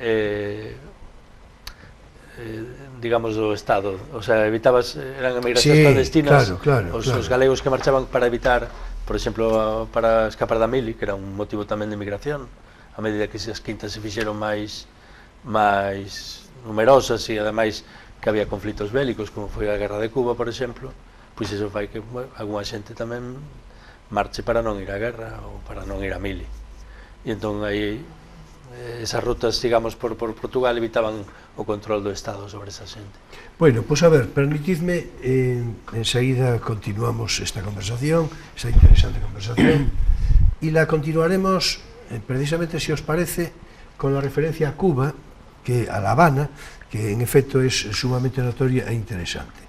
digamos, do Estado. O sea, evitabas, eran emigracións clandestinas, os galegos que marchaban para evitar, por exemplo, para escapar da mili, que era un motivo tamén de emigración, a medida que as quintas se fixeron máis numerosas e ademais que había conflitos bélicos, como foi a Guerra de Cuba, por exemplo, pois iso fai que algunha xente tamén marche para non ir á guerra ou para non ir á mili. E entón aí esas rutas, digamos, por Portugal evitaban o control do Estado sobre esa xente. Bueno, pues a ver, permitidme, enseguida continuamos esta conversación, esta interesante conversación, y la continuaremos precisamente, si os parece, con la referencia a Cuba, a La Habana, que en efecto es sumamente notoria e interesante.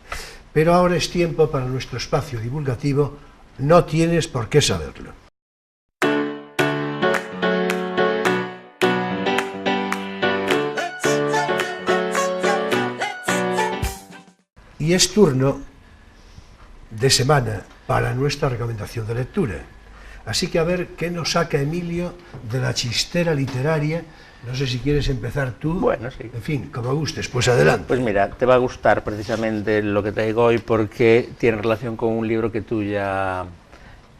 Pero ahora es tiempo para nuestro espacio divulgativo, No tienes por qué saberlo. Y es turno de semana para nuestra recomendación de lectura. Así que a ver qué nos saca Emilio de la chistera literaria. No sé si quieres empezar tú. Bueno, sí. En fin, como gustes, pues adelante. Pues mira, te va a gustar precisamente lo que traigo hoy porque tiene relación con un libro que tú ya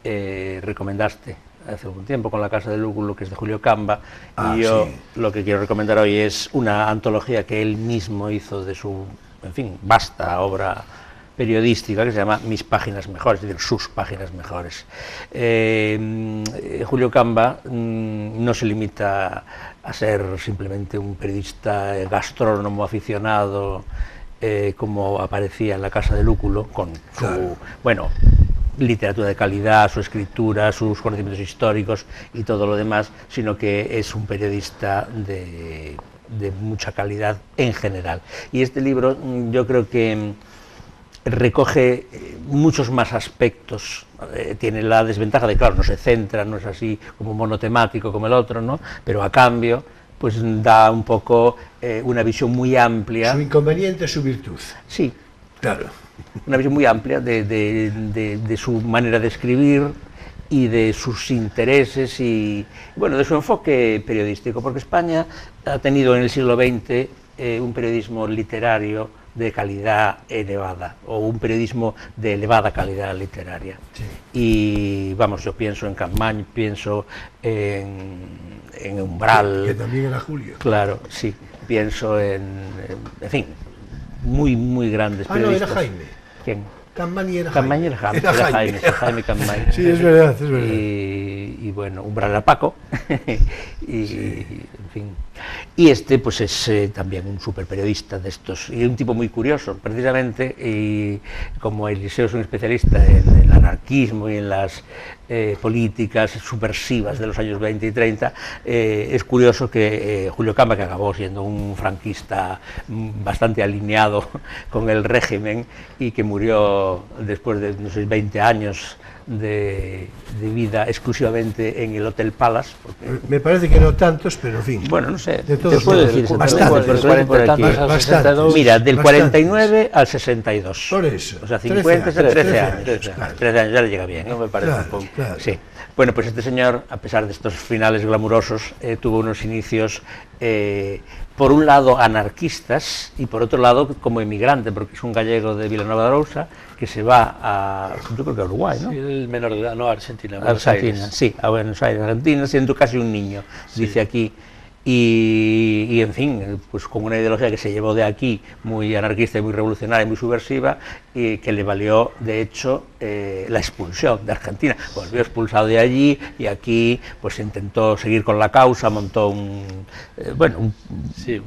recomendaste hace algún tiempo con La Casa del Lúgulo, que es de Julio Camba. Y yo lo que quiero recomendar hoy es una antología que él mismo hizo de su, en fin, vasta obra periodística que se llama Mis páginas mejores, es decir, sus páginas mejores. Julio Camba no se limita a ser simplemente un periodista gastrónomo aficionado, como aparecía en La Casa de Lúculo, con su, bueno, literatura de calidad, su escritura, sus conocimientos históricos y todo lo demás, sino que es un periodista de mucha calidad en general. Y este libro yo creo que recoge muchos más aspectos. Tiene la desventaja de, claro, no se centra, no es así como monotemático como el otro, ¿no? Pero a cambio pues da un poco una visión muy amplia. Su inconveniente es su virtud. Sí. Claro. Una visión muy amplia de su manera de escribir y de sus intereses y, bueno, de su enfoque periodístico, porque España ha tenido en el siglo XX un periodismo literario de calidad elevada, o un periodismo de elevada calidad literaria. Sí. Y, vamos, yo pienso en Campmany, pienso en Umbral. Que también era Julio. Claro, sí. Pienso en fin, muy grandes periodistas. No, era Jaime. ¿Quién? Campmany era Campmany Jaime. Era Jaime Campmany. Sí, es verdad, es verdad. Y bueno, Umbral era Paco. Y, sí. En fin. Y este pues es también un super periodista de estos, y un tipo muy curioso, precisamente, y como Eliseo es un especialista en el anarquismo y en las políticas subversivas de los años 20 y 30, es curioso que Julio Camba, que acabó siendo un franquista bastante alineado con el régimen y que murió después de, no sé, 20 años de vida exclusivamente en el Hotel Palace. Porque, me parece que no tantos, pero en fin. Bueno, no sé, de todos bastante. Mira, del 49 al 62. Por eso. O sea, 50, 13 años. 13 años, ya le llega bien, no me parece un poco. Claro. Sí. Bueno, pues este señor, a pesar de estos finales glamurosos, tuvo unos inicios, por un lado anarquistas y por otro lado como emigrante, porque es un gallego de Vilanova de Arousa que se va a, yo creo que a Uruguay, ¿no? Sí, el menor de edad, no, Argentina, Buenos Aires. Sí, a Buenos Aires, Argentina, siendo casi un niño, sí. Dice aquí. Y en fin, pues con una ideología que se llevó de aquí, muy anarquista y muy revolucionaria y muy subversiva, y que le valió, de hecho, la expulsión de Argentina. Volvió expulsado de allí y aquí pues intentó seguir con la causa, montó un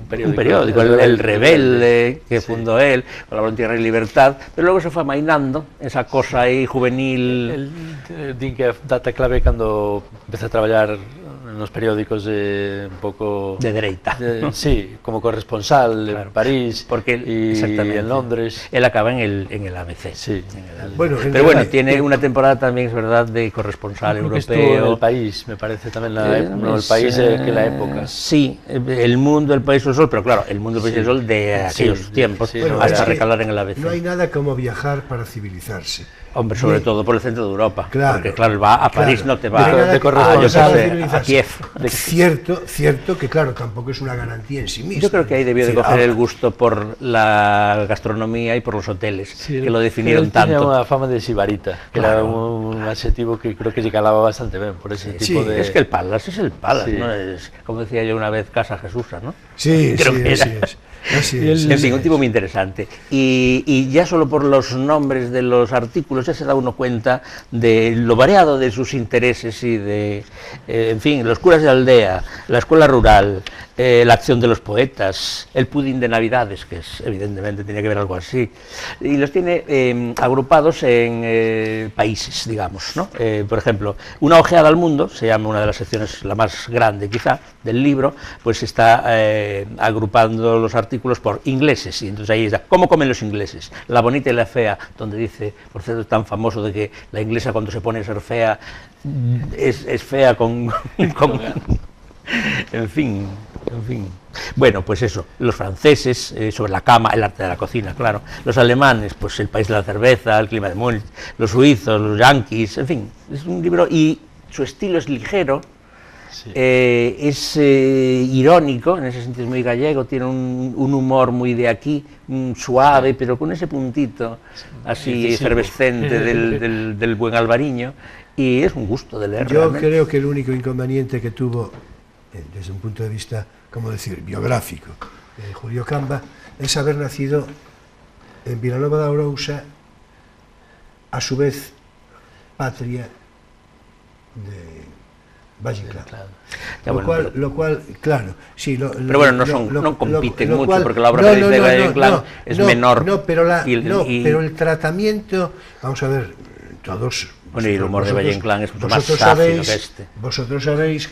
periódico, el Rebelde, que fundó él, colaboró en Tierra y Libertad, pero luego se fue amainando esa cosa ahí juvenil. Din que data clave cando empecé a traballar nos periódicos un pouco de dereita, sí, como corresponsal, claro, en París, porque y en Londres. Él acaba en el ABC. Sí. Bueno, pero bueno, tiene una temporada también, es verdad, de corresponsal europeo. Estuvo en El País, me parece también El País que la época. Sí, El Mundo, El País del Sol, pero claro, El Mundo, El País del Sol de aquellos tiempos, bueno, hasta recalar en el ABC. No hay nada como viajar para civilizarse. Hombre, sobre todo por el centro de Europa, claro, porque claro, va a París, claro, no te va a corresponsal a Kiev. Cierto que claro, tampoco es una garantía en sí misma. Yo creo que ahí debió de coger el gusto por la gastronomía y por los hoteles, sí, que lo definieron tanto. Tenía una fama de sibarita, que claro, era un adjetivo que creo que se calaba bastante bien por ese tipo de... Es que el Palace es el Palace, ¿no? Es, como decía yo una vez, Casa Jesusa, ¿no? Sí, creo que así es. En fin, un tipo muy interesante. Y ya solo por los nombres de los artículos ya se da uno cuenta de lo variado de sus intereses y de, en fin, los curas de aldea, la escuela rural, la acción de los poetas, el pudín de Navidades, que es, evidentemente tenía que ver algo así, y los tiene agrupados en países, digamos, ¿no? Por ejemplo, Una ojeada al mundo, se llama una de las secciones, la más grande quizá, del libro, pues está agrupando los artículos por ingleses, y entonces ahí está, ¿cómo comen los ingleses? La bonita y la fea, donde dice, por cierto, tan famoso de que la inglesa cuando se pone a ser fea, es fea con en fin. Bueno, pues eso, los franceses, sobre la cama, el arte de la cocina, claro, los alemanes, pues el país de la cerveza, el clima de Múnich, los suizos, los yanquis, en fin, es un libro, y su estilo es ligero. Sí. Es irónico, en ese sentido es muy gallego, tiene un humor muy de aquí, suave, sí, pero con ese puntito así efervescente del buen albariño, y es un gusto de leer. Yo realmente creo que el único inconveniente que tuvo, desde un punto de vista, ¿cómo decir?, biográfico, Julio Camba, es haber nacido en Vilanova de Arousa, a su vez patria de Valle Inclán. Lo cual, claro, sí, pero bueno, no compiten mucho, porque la obra de Valle Inclán es menor. Pero el tratamiento, vamos a ver, todos... Bueno, y el humor de Valle Inclán es mucho más ácido que este. Vosotros sabéis,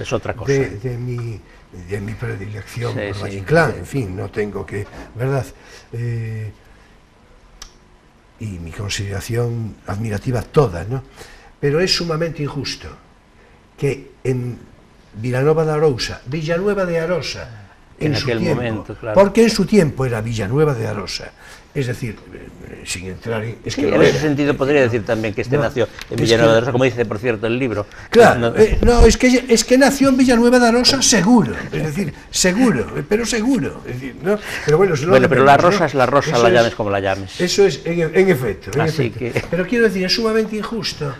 es otra cosa. De mi predilección por Valle Inclán, en fin, no tengo que, ¿verdad? Y mi consideración admirativa toda, ¿no? Pero es sumamente injusto que en Vilanova de Arousa, Villanueva de Arosa, en aquel momento, claro. Porque en su tiempo era Villanueva de Arosa, es decir, sin entrar en... Es que en ese sentido podría decir también que nació en Villanueva de Arosa, como dice, por cierto, el libro. Claro, es que nació en Villanueva de Arosa seguro, es decir, seguro, pero seguro. Es decir, ¿no? Pero bueno, pero la rosa, ¿no? Es la rosa, la llames como la llames. Eso es, en efecto. Que... Pero quiero decir, es sumamente injusto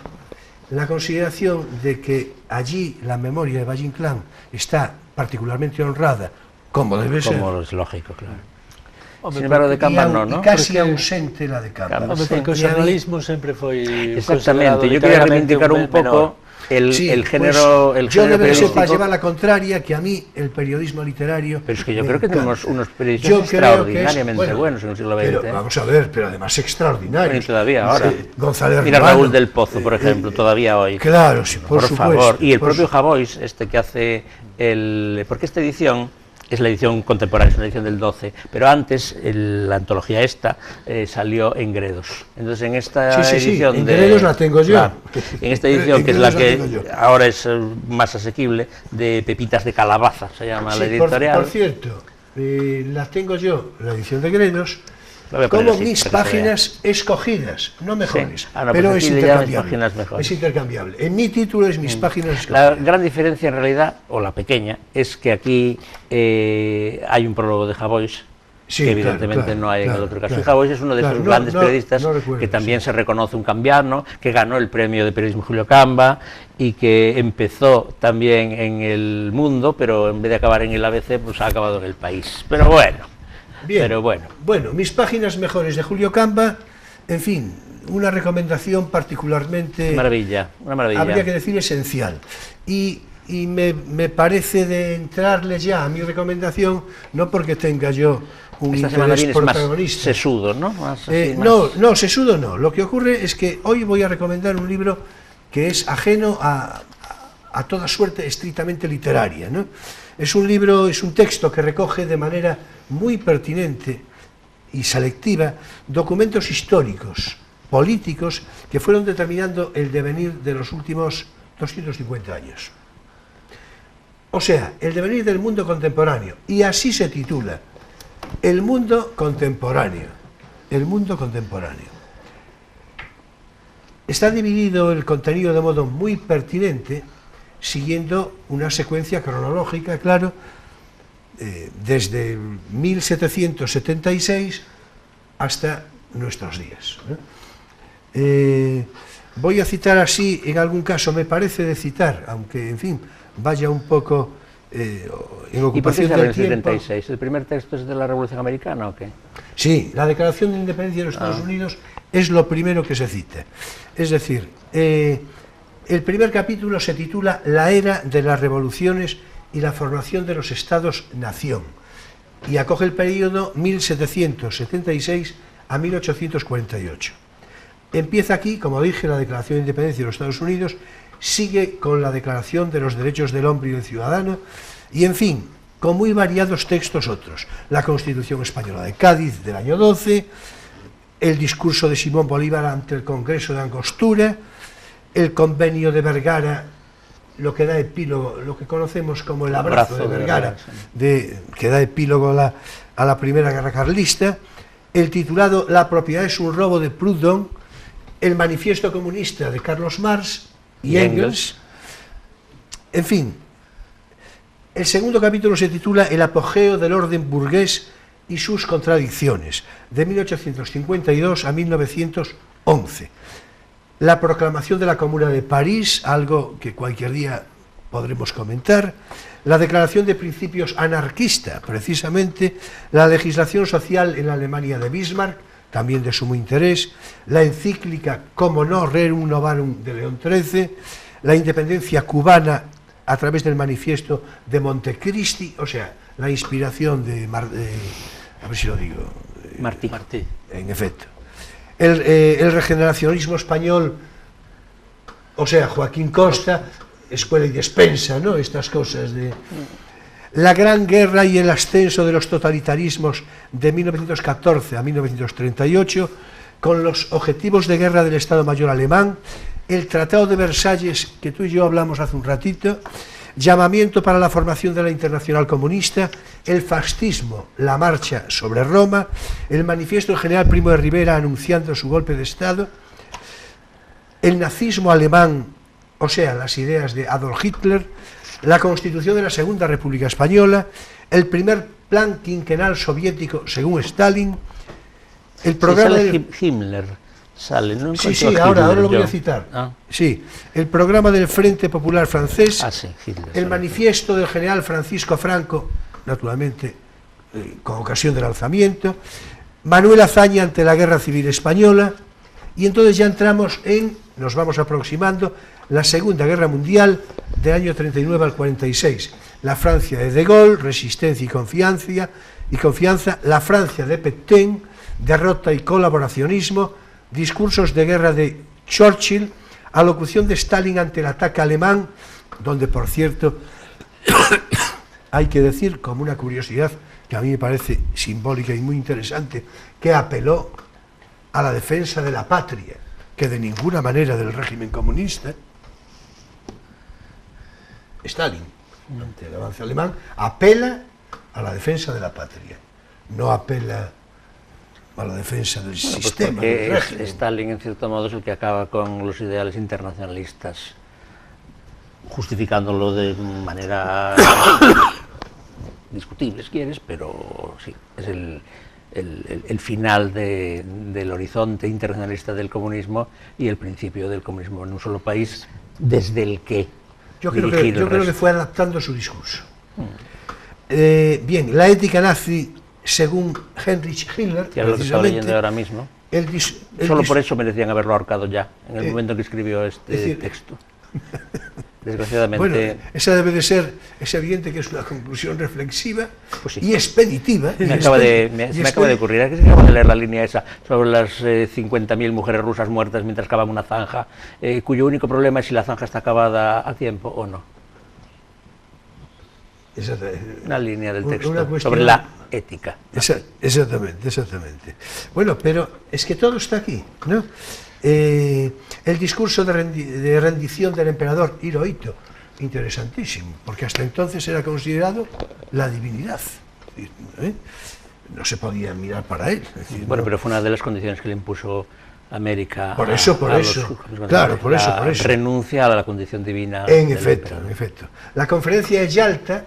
la consideración de que allí la memoria de Valle Inclán está particularmente honrada, como debe ser. Como es lógico, claro. Sin embargo, de Camba no, ¿no? Y casi ausente la de Camba. Porque o xornalismo sempre foi... Exactamente, yo quería reivindicar un poco el género periodístico. Para llevar la contraria, que a mí el periodismo literario... Pero es que yo creo que tenemos unos periodistas extraordinariamente buenos en el siglo XX. Pero, vamos a ver, pero además extraordinarios. Bueno, y todavía ahora. González Mira Raúl del Pozo, por ejemplo, todavía hoy. Claro, sí, por supuesto. Favor. Y el propio Javois, que hace porque esta edición... Es la edición contemporánea, es una edición del 12, pero antes la antología salió en Gredos. Entonces en esta edición en Gredos la tengo yo. Claro, en esta edición, que es la que ahora es más asequible, de Pepitas de Calabaza, se llama la editorial. Por cierto, la tengo yo, la edición de Gredos, como mis páginas escogidas, no mejores, sí. Pero es intercambiable. Es intercambiable. En mi título es mis páginas escogidas. La gran diferencia en realidad, o la pequeña, es que aquí hay un prólogo de Javois, que evidentemente no hay en el otro caso. Y Javois es uno de esos grandes periodistas que también se reconoce un cambiano, que ganó el premio de periodismo Julio Camba y que empezó también en El Mundo, pero en vez de acabar en el ABC, pues ha acabado en El País. Pero bueno. Bien, pero bueno, mis páginas mejores de Julio Camba, en fin, una recomendación particularmente... Una maravilla. Habría que decir esencial. Y me parece de entrarle ya a mi recomendación, no porque tenga yo un interés protagonista. Más sesudo, ¿no? No, sesudo no. Lo que ocurre es que hoy voy a recomendar un libro que es ajeno a toda suerte estrictamente literaria, ¿no? Es un texto que recoge de manera muy pertinente y selectiva documentos históricos, políticos, que fueron determinando el devenir de los últimos 250 años. O sea, el devenir del mundo contemporáneo, y así se titula, El mundo contemporáneo. El mundo contemporáneo. Está dividido el contenido de modo muy pertinente, siguiendo una secuencia cronológica, claro, desde 1776 hasta nuestros días. Voy a citar así, en algún caso me parece de citar, aunque en fin, vaya un poco en ocupación del tiempo. 76? ¿El primer texto es de la Revolución Americana o qué? Sí, la Declaración de Independencia de los Estados Unidos es lo primero que se cita. Es decir, el primer capítulo se titula La era de las revoluciones y la formación de los Estados-nación y acoge el periodo 1776 a 1848. Empieza aquí, como dije, la Declaración de Independencia de los Estados Unidos, sigue con la Declaración de los Derechos del Hombre y del Ciudadano y, en fin, con muy variados textos otros. La Constitución Española de Cádiz del año 12, el discurso de Simón Bolívar ante el Congreso de Angostura, el Convenio de Vergara, lo que da epílogo, lo que conocemos como el abrazo de Vergara, que da epílogo a la Primera Guerra Carlista, el titulado La propiedad es un robo de Proudhon, el Manifiesto Comunista de Carlos Marx y Engels. En fin, el segundo capítulo se titula El apogeo del orden burgués y sus contradicciones, de 1852 a 1911. La proclamación de la Comuna de París, algo que cualquier día podremos comentar, la declaración de principios anarquista, precisamente, la legislación social en la Alemania de Bismarck, también de sumo interés, la encíclica Como no Rerum Novarum de León XIII, la independencia cubana a través del manifiesto de Montecristi, o sea, la inspiración de a ver si lo digo, Martí. En efecto, el regeneracionismo español, o sea, Joaquín Costa, Escuela y Despensa, ¿no? Estas cosas de la Gran Guerra y el ascenso de los totalitarismos de 1914 a 1938, con los objetivos de guerra del Estado Mayor alemán, el Tratado de Versalles, que tú y yo hablamos hace un ratito, llamamiento para la formación de la Internacional Comunista, el fascismo, la marcha sobre Roma, el manifiesto del general Primo de Rivera anunciando su golpe de Estado, el nazismo alemán, o sea, las ideas de Adolf Hitler, la constitución de la Segunda República Española, el primer plan quinquenal soviético según Stalin, el programa de Himmler. Sale, ¿no? Sí, ahora lo voy a citar. Sí, el programa del Frente Popular francés, sí, Hitler, el manifiesto del general Francisco Franco, naturalmente con ocasión del alzamiento, Manuel Azaña ante la Guerra Civil Española, y entonces ya entramos nos vamos aproximando, la Segunda Guerra Mundial del año 39 al 46, la Francia de De Gaulle, resistencia y confianza, la Francia de Pétain, derrota y colaboracionismo, discursos de guerra de Churchill, alocución de Stalin ante el ataque alemán, donde, por cierto, hay que decir, como una curiosidad que a mí me parece simbólica y muy interesante, que apeló a la defensa de la patria, que de ninguna manera del régimen comunista. Stalin, ante el avance alemán, apela a la defensa de la patria, no apela a la defensa del sistema. Porque Stalin, en cierto modo, es el que acaba con los ideales internacionalistas, justificándolo de manera discutible, si quieres, pero sí, es el final del horizonte internacionalista del comunismo y el principio del comunismo en un solo país, desde el que yo creo que fue adaptando su discurso. Bien, la ética nazi según Heinrich Himmler, que es lo que estaba leyendo ahora mismo, solo por eso merecían haberlo ahorcado ya, en el momento en que escribió este texto. Desgraciadamente... Bueno, esa debe de ser, es evidente que es una conclusión reflexiva, pues sí, y expeditiva. Me acaba de ocurrir, es que acabo de leer la línea esa sobre las 50.000 mujeres rusas muertas mientras cavaban una zanja, cuyo único problema es si la zanja está cavada a tiempo o no. Una línea del texto sobre la ética. Exactamente. Bueno, pero es que todo está aquí, ¿no? El discurso de rendición del emperador Hirohito, interesantísimo, porque hasta entonces era considerado la divinidad, no se podía mirar para él. Bueno, pero fue una de las condiciones que le impuso América. Por eso. Renuncia a la condición divina. En efecto. La conferencia de Yalta,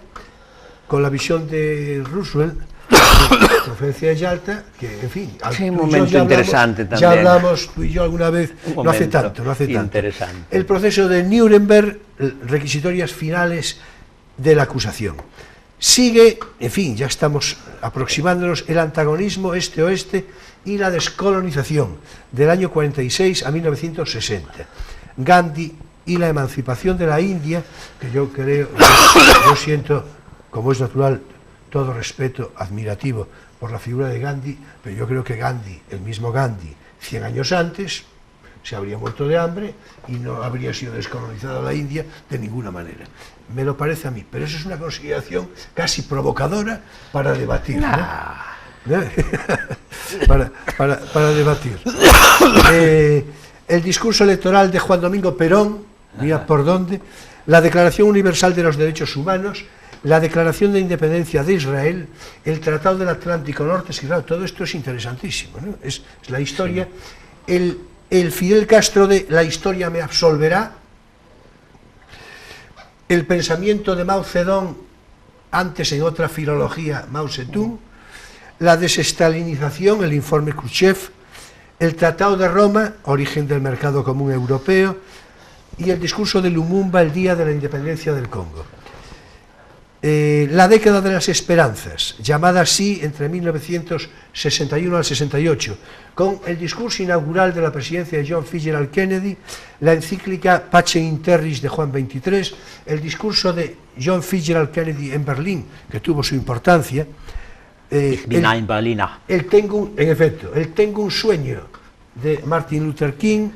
con la visión de Roosevelt, la conferencia de Yalta, que en fin, sí, un momento interesante también. Ya hablamos tú y yo alguna vez, no hace tanto. Interesante. El proceso de Nuremberg, requisitorias finales de la acusación. Sigue, en fin, ya estamos aproximándonos, el antagonismo este-oeste y la descolonización del año 46 a 1960. Gandhi y la emancipación de la India, que yo siento, como es natural, todo respeto admirativo por la figura de Gandhi, pero yo creo que Gandhi, el mismo Gandhi, 100 años antes, se habría muerto de hambre y no habría sido descolonizada la India de ninguna manera. Me lo parece a mí, pero eso es una consideración casi provocadora para debatir, ¿no? para debatir. El discurso electoral de Juan Domingo Perón, mira por dónde, la Declaración Universal de los Derechos Humanos, la Declaración de Independencia de Israel, el Tratado del Atlántico Norte, sí, claro, todo esto es interesantísimo, ¿no? Es la historia, sí. El Fidel Castro de la historia me absolverá, el pensamiento de Mao Zedong, antes en otra filología Mao Zedong, la desestalinización, el informe Khrushchev, el Tratado de Roma, origen del mercado común europeo, y el discurso de Lumumba el día de la independencia del Congo. La década de las esperanzas, llamada así entre 1961 al 68, con el discurso inaugural de la presidencia de John Fitzgerald Kennedy, la encíclica Pacem in Terris de Juan XXIII, el discurso de John Fitzgerald Kennedy en Berlín, que tuvo su importancia, en Berlín. El Tengo un sueño de Martin Luther King,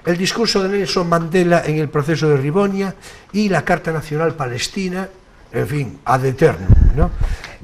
el discurso de Nelson Mandela en el proceso de Rivonia y la Carta Nacional Palestina, en fin, ad eternum, ¿no?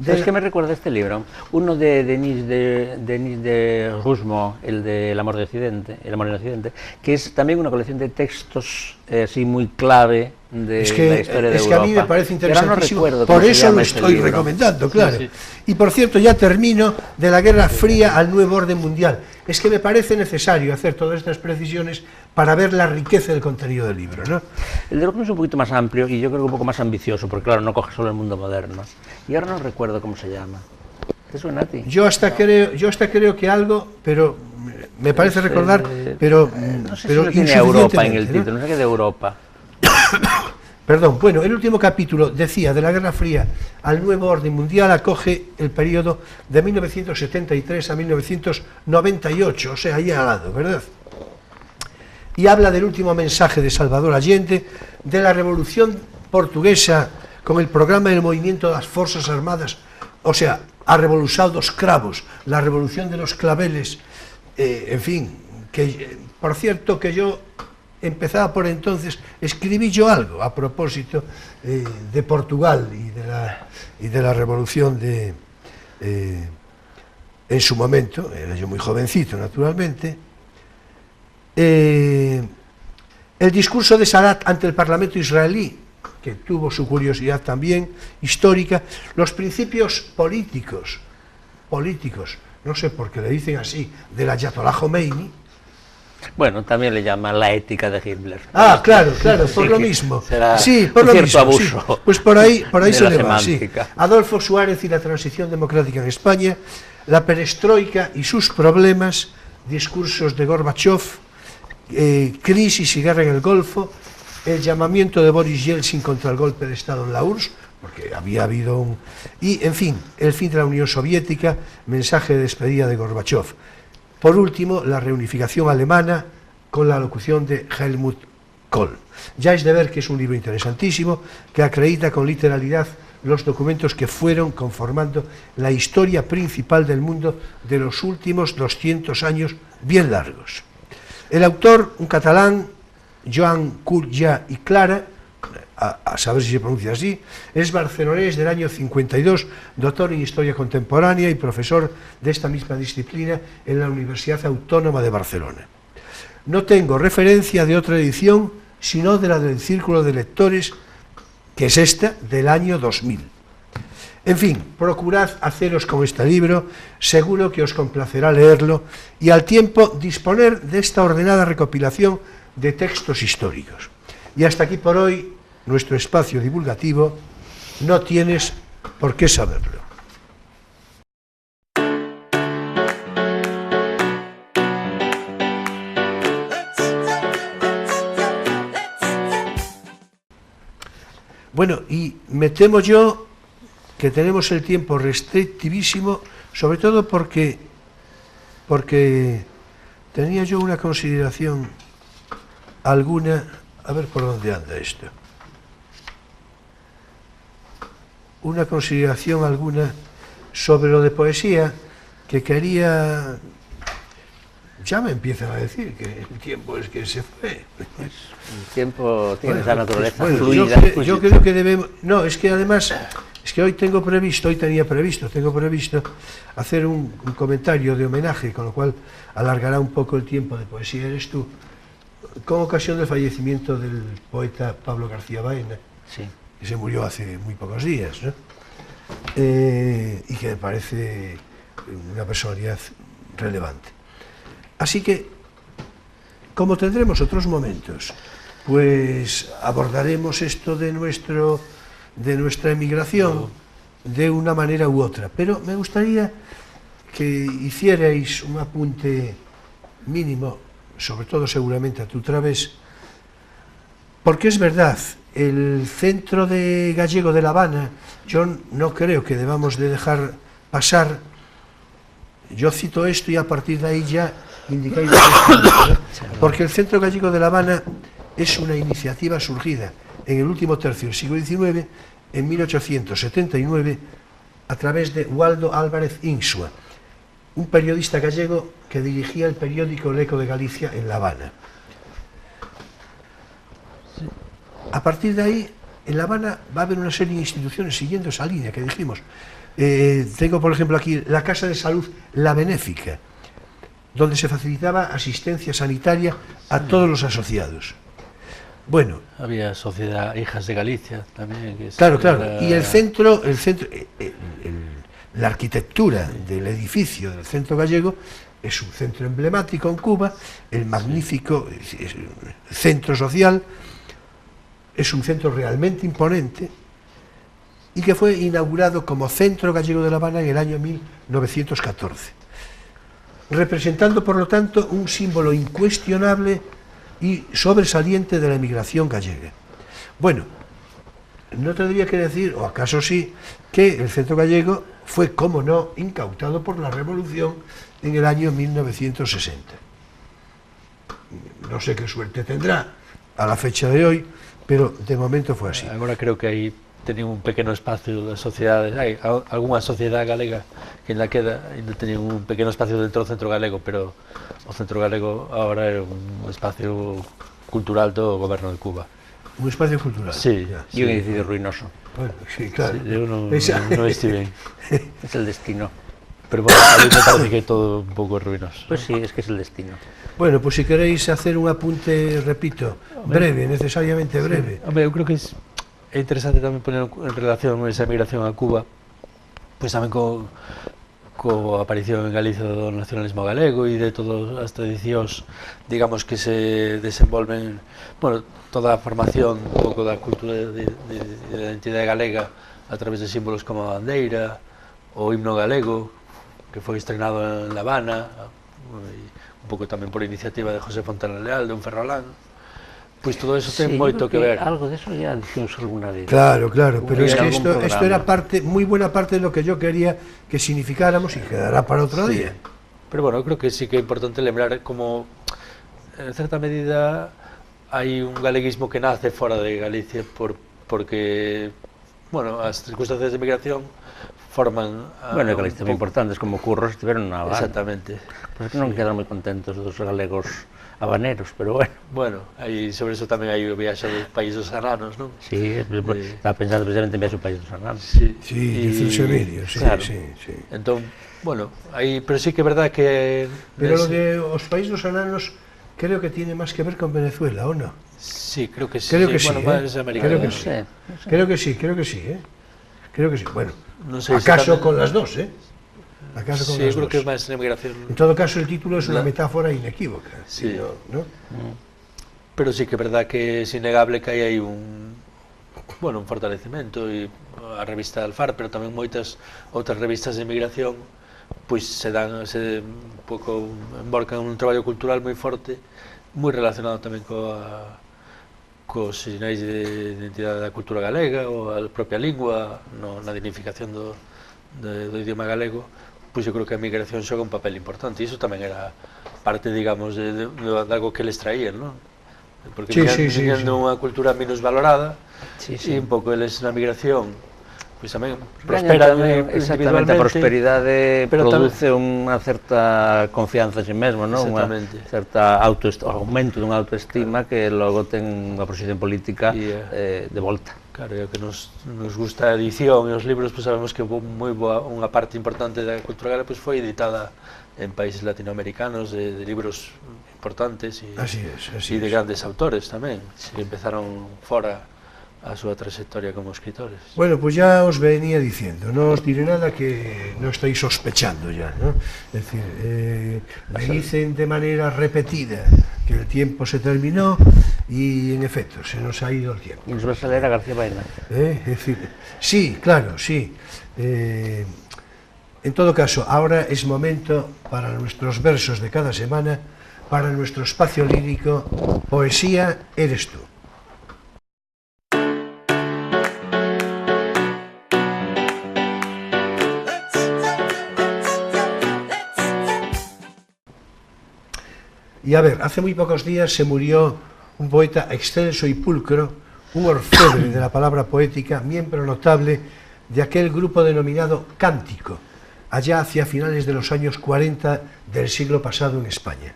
¿Sabes qué me recuerda este libro? Uno de Denis de Rougemont, el de El amor en Occidente, que es también una colección de textos así muy clave de la historia de Europa. Es que a mí me parece interesantísimo, no por eso lo estoy recomendando, claro. Sí, sí. Y por cierto, ya termino, de la Guerra Fría al nuevo orden mundial. Es que me parece necesario hacer todas estas precisiones para ver la riqueza del contenido del libro, ¿no? El de Rougemont es un poquito más amplio y yo creo que un poco más ambicioso, porque claro, no coge solo el mundo moderno. Y ahora no recuerdo cómo se llama. ¿Te suena a ti? Yo hasta creo que algo, pero me parece recordar, pero no sé si no tiene Europa en el título, ¿no? No sé qué de Europa. Perdón, bueno, el último capítulo decía de la Guerra Fría al nuevo orden mundial, acoge el periodo de 1973 a 1998, o sea, ahí al lado, ¿verdad? Y habla del último mensaje de Salvador Allende, de la Revolución Portuguesa con el programa del movimiento de las Fuerzas Armadas, o sea, a revolución dos cravos, la revolución de los claveles, en fin, que por cierto que yo empezaba por entonces, escribí yo algo a propósito de Portugal y de la revolución en su momento, era yo muy jovencito naturalmente. El discurso de Sadat ante el Parlamento israelí, que tuvo su curiosidad también histórica, los principios políticos, no sé por qué le dicen así, del Ayatollah Khomeini. Bueno, también le llaman la ética de Hitler. Ah, claro, por lo mismo. Sí, por lo mismo. Abuso, sí. Pues por ahí se le va, sí. Adolfo Suárez y la transición democrática en España, la perestroika y sus problemas, discursos de Gorbachev, crisis y guerra en el Golfo, el llamamiento de Boris Yeltsin contra el golpe de Estado en la URSS, porque había habido un... Y, en fin, el fin de la Unión Soviética, mensaje de despedida de Gorbachev. Por último, la reunificación alemana con la locución de Helmut Kohl. Ya es de ver que es un libro interesantísimo, que acredita con literalidad los documentos que fueron conformando la historia principal del mundo de los últimos 200 años bien largos. El autor, un catalán, Joan Cutlla y Clara, a saber si se pronuncia así, es barcelonés del año 52, doctor en Historia Contemporánea y profesor de esta misma disciplina en la Universidad Autónoma de Barcelona. No tengo referencia de otra edición, sino de la del Círculo de Lectores, que es esta, del año 2000. En fin, procurad haceros con este libro, seguro que os complacerá leerlo, y al tiempo disponer de esta ordenada recopilación de textos históricos. Y hasta aquí por hoy, nuestro espacio divulgativo, no tienes por qué saberlo. Bueno, y me temo yo que tenemos el tiempo restrictivísimo, sobre todo porque tenía yo una consideración alguna, a ver por dónde anda esto, una consideración alguna sobre lo de poesía que quería, ya me empiezan a decir que el tiempo es que se fue. El tiempo tiene esa naturaleza fluida. Yo creo que debemos, no, es que además, es que hoy tengo previsto hacer un comentario de homenaje, con lo cual alargará un poco el tiempo de Poesía Eres Tú, con ocasión del fallecimiento del poeta Pablo García Baena, sí, que se murió hace muy pocos días, ¿no? Y que me parece una personalidad relevante. Así que, como tendremos otros momentos, pues abordaremos esto de nuestra emigración de una manera u otra. Pero me gustaría que hicierais un apunte mínimo, sobre todo seguramente a tu través, porque es verdad, el centro de gallego de La Habana, yo no creo que debamos de dejar pasar. Yo cito esto y a partir de ahí ya indicáis lo que es, ¿no? Porque el Centro Gallego de La Habana es una iniciativa surgida en el último tercio del siglo XIX, en 1879, a través de Waldo Álvarez Insua, un periodista gallego que dirigía el periódico El Eco de Galicia en La Habana. A partir de ahí, en La Habana va a haber una serie de instituciones siguiendo esa línea que dijimos. Tengo, por ejemplo, aquí la Casa de Salud La Benéfica, donde se facilitaba asistencia sanitaria a todos los asociados. Bueno, había Sociedad Hijas de Galicia también. Que claro, y el centro, la arquitectura del edificio del Centro Gallego es un centro emblemático en Cuba, el magnífico centro social, es un centro realmente imponente y que fue inaugurado como Centro Gallego de La Habana en el año 1914, representando por lo tanto un símbolo incuestionable y sobresaliente de la emigración gallega. Bueno, no tendría que decir, o acaso sí, que el Centro Gallego fue, como no, incautado por la Revolución en el año 1960. No sé qué suerte tendrá a la fecha de hoy, pero de momento fue así. Agora creo que aí tenían un pequeno espacio de sociedades, hai algunha sociedade galega que ainda queda, ainda tenían un pequeno espacio dentro do Centro Galego, pero o Centro Galego agora é un espacio cultural do goberno de Cuba. Un espacio cultural. Sí, y un edificio ruinoso. Bueno, sí, claro. Sí, eu non estive. Es el destino. Pero bueno, a mí me parece que é todo un pouco ruinoso. Pues sí, es que es el destino. Bueno, pues si queréis hacer un apunte, repito, breve, necesariamente breve. Sí. Hombre, eu creo que é interesante tamén poner en relación esa migración a Cuba, pois tamén co aparición en Galicia do nacionalismo galego e de todas as tradicións, digamos, que se desenvolven, bueno, toda a formación un pouco da cultura de identidade galega a través de símbolos como a bandeira, o himno galego, que foi estrenado en La Habana, un pouco tamén por iniciativa de José Fontana Leal, de un Ferrolán. Pois todo eso ten moito que ver. Algo de eso ya dijimos alguna vez. Claro, pero es que esto era parte, muy buena parte de lo que yo quería que significáramos y quedará para otro día. Pero bueno, eu creo que sí que é importante lembrar como, en certa medida, hai un galeguismo que nace fora de Galicia porque, bueno, as circunstancias de migración forman... Bueno, Galicia moi importantes, como Curros estiveron na Habana. Exactamente. Pues que non quedan moi contentos dos galegos habaneros, pero bueno. Bueno, aí sobre eso tamén hai o viaxe dos países ananos, non? Sí, estaba pensando precisamente en viaxe ao país dos ananos. Sí, Jesús Emilio, sí, claro. sí. Entón, bueno, aí, pero sí que é verdad que... Pero lo de os países dos ananos creo que tiene más que ver con Venezuela, ¿o no? Sí, creo que sí. Creo que sí, bueno, más americano. Creo que sí. Creo que sí, creo que sí, Creo que sí. Bueno, no sé acaso si con las dos, ¿Acaso con sí, las creo dos? Que es más la migración. En todo caso, el título es una metáfora inequívoca. Sí. ¿No? Pero sí que é verdad que es innegable que hai un fortalecemento e a revista Alfar, pero tamén moitas outras revistas de migración pois se un pouco emborcan un traballo cultural moi forte, moi relacionado tamén cos sinais de identidade da cultura galega ou a propia lingua na dignificación do idioma galego. Pois eu creo que a migración xoga un papel importante e iso tamén era parte, digamos, de algo que les traían, non? Porque viñan dunha cultura menos valorada e un pouco eles na migración pois tamén prosperan exactamente, a prosperidade produce unha certa confianza en si mesmo, non? Unha certa aumento dunha autoestima que logo ten unha posición política de volta. Claro, e o que nos gusta a edición e os libros, pues sabemos que unha parte importante da cultura galega foi editada en países latinoamericanos de libros importantes e de grandes autores tamén, que empezaron fora a súa trayectoria como escritores. Bueno, pues ya os venía diciendo, no os diré nada que no estáis sospechando ya, ¿no? Es decir, me dicen de manera repetida que el tiempo se terminó y en efecto se nos ha ido el tiempo. Y nos vas a leer a García Baena. Es decir, sí, claro, sí. En todo caso, ahora es momento para nuestros versos de cada semana, para nuestro espacio lírico, Poesía eres tú. Y a ver, hace muy pocos días se murió un poeta excelso y pulcro, un orfebre de la palabra poética, miembro notable de aquel grupo denominado Cántico, allá hacia finales de los años 40 del siglo pasado en España.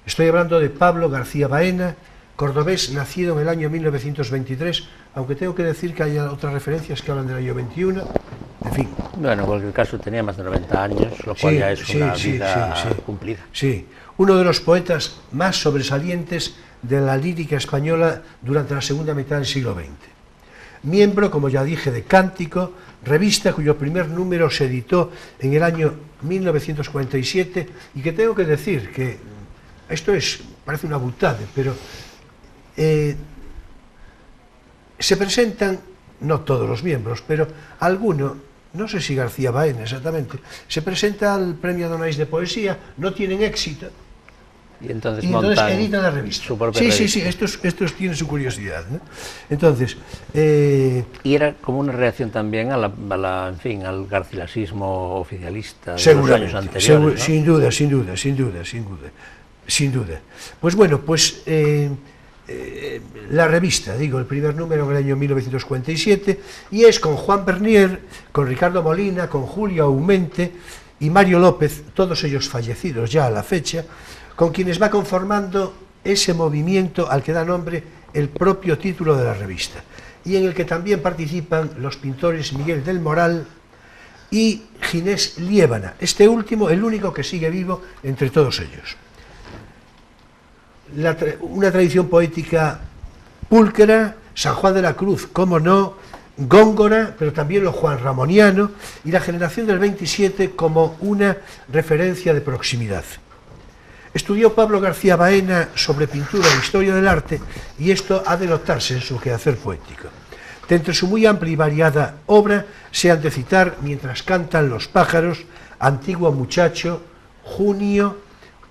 Estoy hablando de Pablo García Baena, cordobés, nacido en el año 1923, aunque tengo que decir que hay otras referencias que hablan del año 21, en fin. Bueno, en cualquier caso tenía más de 90 años, lo cual ya es una vida cumplida. Sí, uno de los poetas más sobresalientes de la lírica española durante la segunda mitad del siglo XX. Miembro, como ya dije, de Cántico, revista cuyo primer número se editó en el año 1947, y que tengo que decir que esto parece una butade, pero se presentan, no todos los miembros, pero alguno, no sé si García Baena exactamente, se presenta al Premio Donais de Poesía, no tienen éxito, y entonces editan la revista. Sí, esto tiene su curiosidad, ¿no? Entonces... y era como una reacción también al garcilasismo oficialista de los años anteriores, ¿no? Sin duda. Pues bueno, la revista, el primer número en el año 1947, y es con Juan Bernier, con Ricardo Molina, con Julio Aumente y Mario López, todos ellos fallecidos ya a la fecha, con quienes va conformando ese movimiento al que da nombre el propio título de la revista, y en el que también participan los pintores Miguel del Moral y Ginés Liébana, este último el único que sigue vivo entre todos ellos. Una tradición poética pulcra, San Juan de la Cruz, cómo no, Góngora, pero también lo Juan Ramoniano, y la generación del 27 como una referencia de proximidad. Estudió Pablo García Baena sobre pintura e historia del arte, y esto ha de notarse en su quehacer poético. De entre su muy amplia y variada obra se han de citar Mientras cantan los pájaros, Antiguo muchacho, Junio,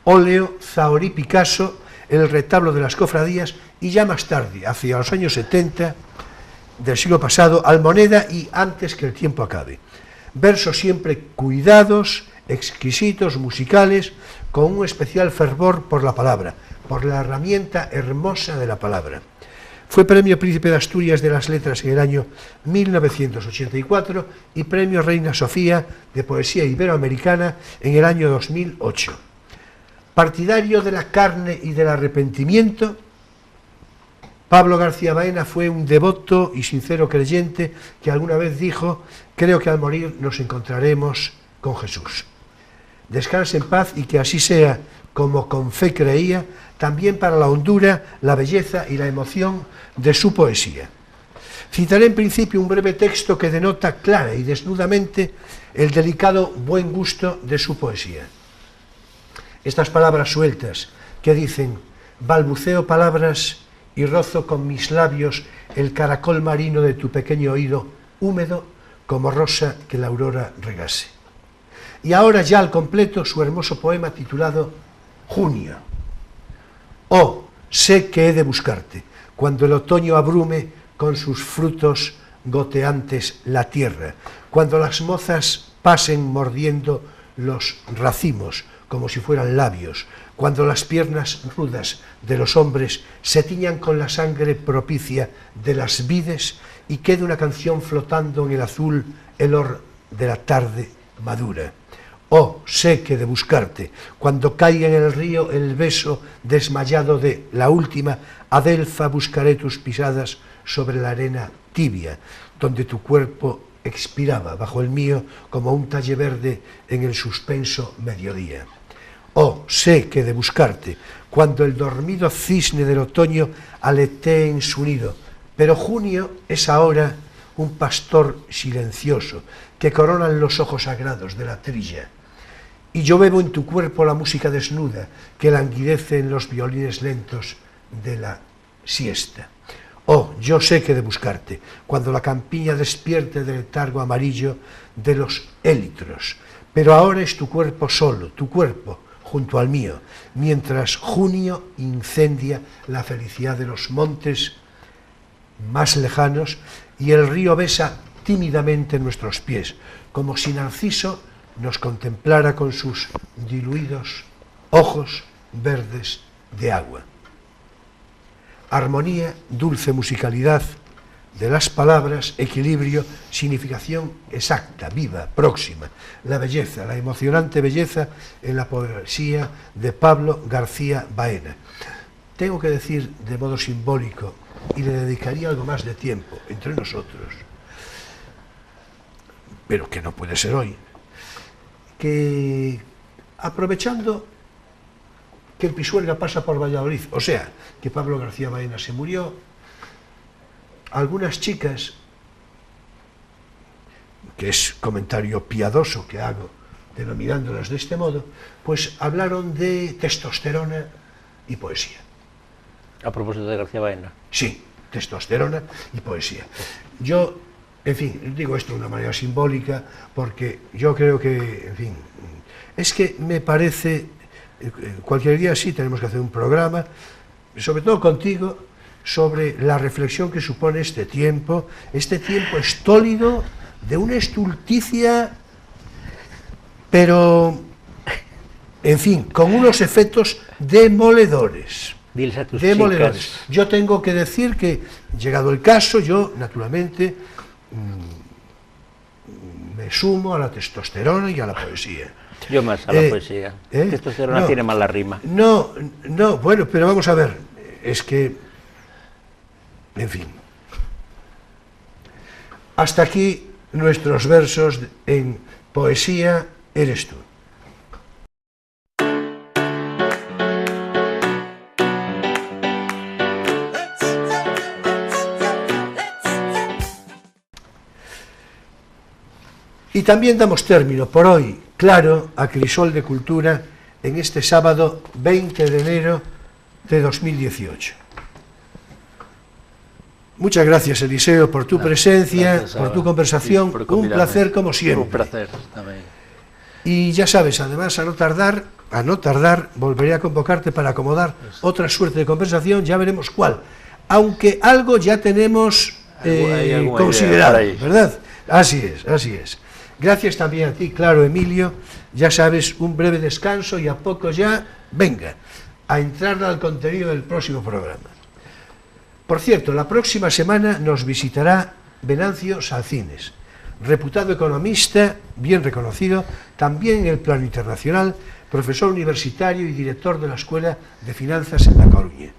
Óleo, Zahorí Picasso, El retablo de las cofradías, y ya más tarde, hacia los años 70 del siglo pasado, Almoneda y Antes que el tiempo acabe. Versos siempre cuidados, exquisitos, musicales, con un especial fervor por la palabra, por la herramienta hermosa de la palabra. Fue Premio Príncipe de Asturias de las Letras en el año 1984 y Premio Reina Sofía de Poesía Iberoamericana en el año 2008. Partidario de la carne y del arrepentimiento, Pablo García Baena fue un devoto y sincero creyente que alguna vez dijo: creo que al morir nos encontraremos con Jesús. Descanse en paz, y que así sea, como con fe creía, también para la hondura, la belleza y la emoción de su poesía. Citaré en principio un breve texto que denota clara y desnudamente el delicado buen gusto de su poesía. Estas palabras sueltas que dicen: balbuceo palabras y rozo con mis labios el caracol marino de tu pequeño oído, húmedo como rosa que la aurora regase. Y ahora ya al completo su hermoso poema titulado Junio. Oh, sé que he de buscarte, cuando el otoño abrume con sus frutos goteantes la tierra, cuando las mozas pasen mordiendo los racimos como si fueran labios, cuando las piernas rudas de los hombres se tiñan con la sangre propicia de las vides y quede una canción flotando en el azul helor de la tarde madura. Oh, sé que he de buscarte, cuando caiga en el río el beso desmayado de la última adelfa, buscaré tus pisadas sobre la arena tibia, donde tu cuerpo expiraba bajo el mío como un talle verde en el suspenso mediodía. Oh, sé que he de buscarte, cuando el dormido cisne del otoño aletee en su nido, pero junio es ahora un pastor silencioso que coronan los ojos sagrados de la trilla. Y yo bebo en tu cuerpo la música desnuda que languidece en los violines lentos de la siesta. Oh, yo sé que he de buscarte, cuando la campiña despierte del letargo amarillo de los élitros, pero ahora es tu cuerpo solo, tu cuerpo junto al mío, mientras junio incendia la felicidad de los montes más lejanos y el río besa tímidamente nuestros pies, como si Narciso nos contemplara con sus diluidos ojos verdes de agua. Armonía, dulce musicalidad de las palabras, equilibrio, significación exacta, viva, próxima, la belleza, la emocionante belleza en la poesía de Pablo García Baena. Tengo que decir de modo simbólico, y le dedicaría algo más de tiempo entre nosotros, pero que no puede ser hoy, que aprovechando que el Pisuerga pasa por Valladolid, o sea, que Pablo García Baena se murió, algunas chicas, que es comentario piadoso que hago denominándolas de este modo, pues hablaron de testosterona y poesía. A propósito de García Baena. Sí, testosterona y poesía. Yo, en fin, digo esto de una manera simbólica porque yo creo que, en fin, es que me parece, cualquier día sí tenemos que hacer un programa, sobre todo contigo, sobre la reflexión que supone este tiempo estólido de una estulticia, pero, en fin, con unos efectos demoledores. Diles a tus Demoledores. chicas. Yo tengo que decir que, llegado el caso, yo, naturalmente, me sumo a la testosterona y a la poesía. Yo más a la poesía. Testosterona no, tiene mala rima. No, bueno, pero vamos a ver, es que, en fin. Hasta aquí nuestros versos en Poesía eres tú. Y también damos término por hoy, claro, a Crisol de Cultura en este sábado 20 de enero de 2018. Muchas gracias, Eliseo, por tu presencia, por tu conversación. Un placer como siempre. Un placer también. Y ya sabes, además, a no tardar, volveré a convocarte para acomodar otra suerte de conversación, ya veremos cuál. Aunque algo ya tenemos considerado, ¿verdad? Así es, así es. Gracias también a ti, claro, Emilio. Ya sabes, un breve descanso y a poco ya, venga, a entrar al contenido del próximo programa. Por cierto, la próxima semana nos visitará Venancio Salcines, reputado economista, bien reconocido, también en el plano internacional, profesor universitario y director de la Escuela de Finanzas en La Coruña.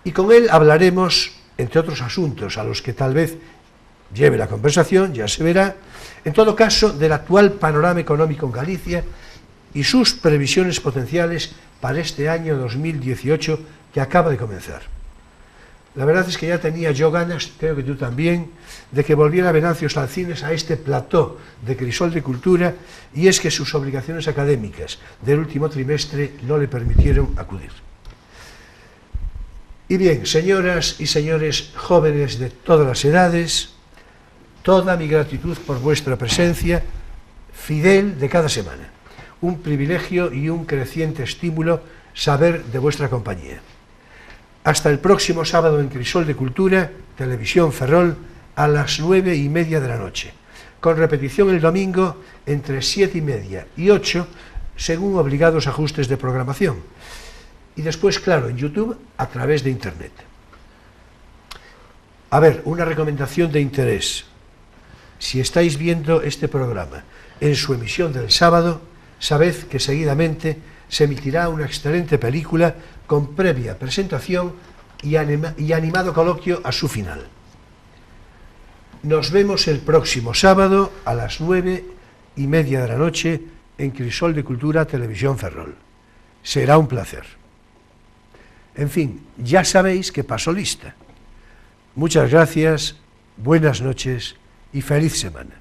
Y con él hablaremos, entre otros asuntos a los que tal vez lleve la conversación, ya se verá, en todo caso, del actual panorama económico en Galicia y sus previsiones potenciales para este año 2018 que acaba de comenzar. La verdad es que ya tenía yo ganas, creo que tú también, de que volviera Venancio Salcines a este plató de Crisol de Cultura, y es que sus obligaciones académicas del último trimestre no le permitieron acudir. Y bien, señoras y señores jóvenes de todas las edades, toda mi gratitud por vuestra presencia fidel de cada semana. Un privilegio y un creciente estímulo saber de vuestra compañía. Hasta el próximo sábado en Crisol de Cultura, Televisión Ferrol, a las 9:30 de la noche, con repetición el domingo entre 7:30 y 8, según obligados ajustes de programación. Y después, claro, en YouTube, a través de Internet. A ver, una recomendación de interés. Si estáis viendo este programa en su emisión del sábado, sabed que seguidamente se emitirá una excelente película con previa presentación y animado coloquio a su final. Nos vemos el próximo sábado a las 9:30 de la noche en Crisol de Cultura, Televisión Ferrol. Será un placer. En fin, ya sabéis que paso lista. Muchas gracias, buenas noches y feliz semana.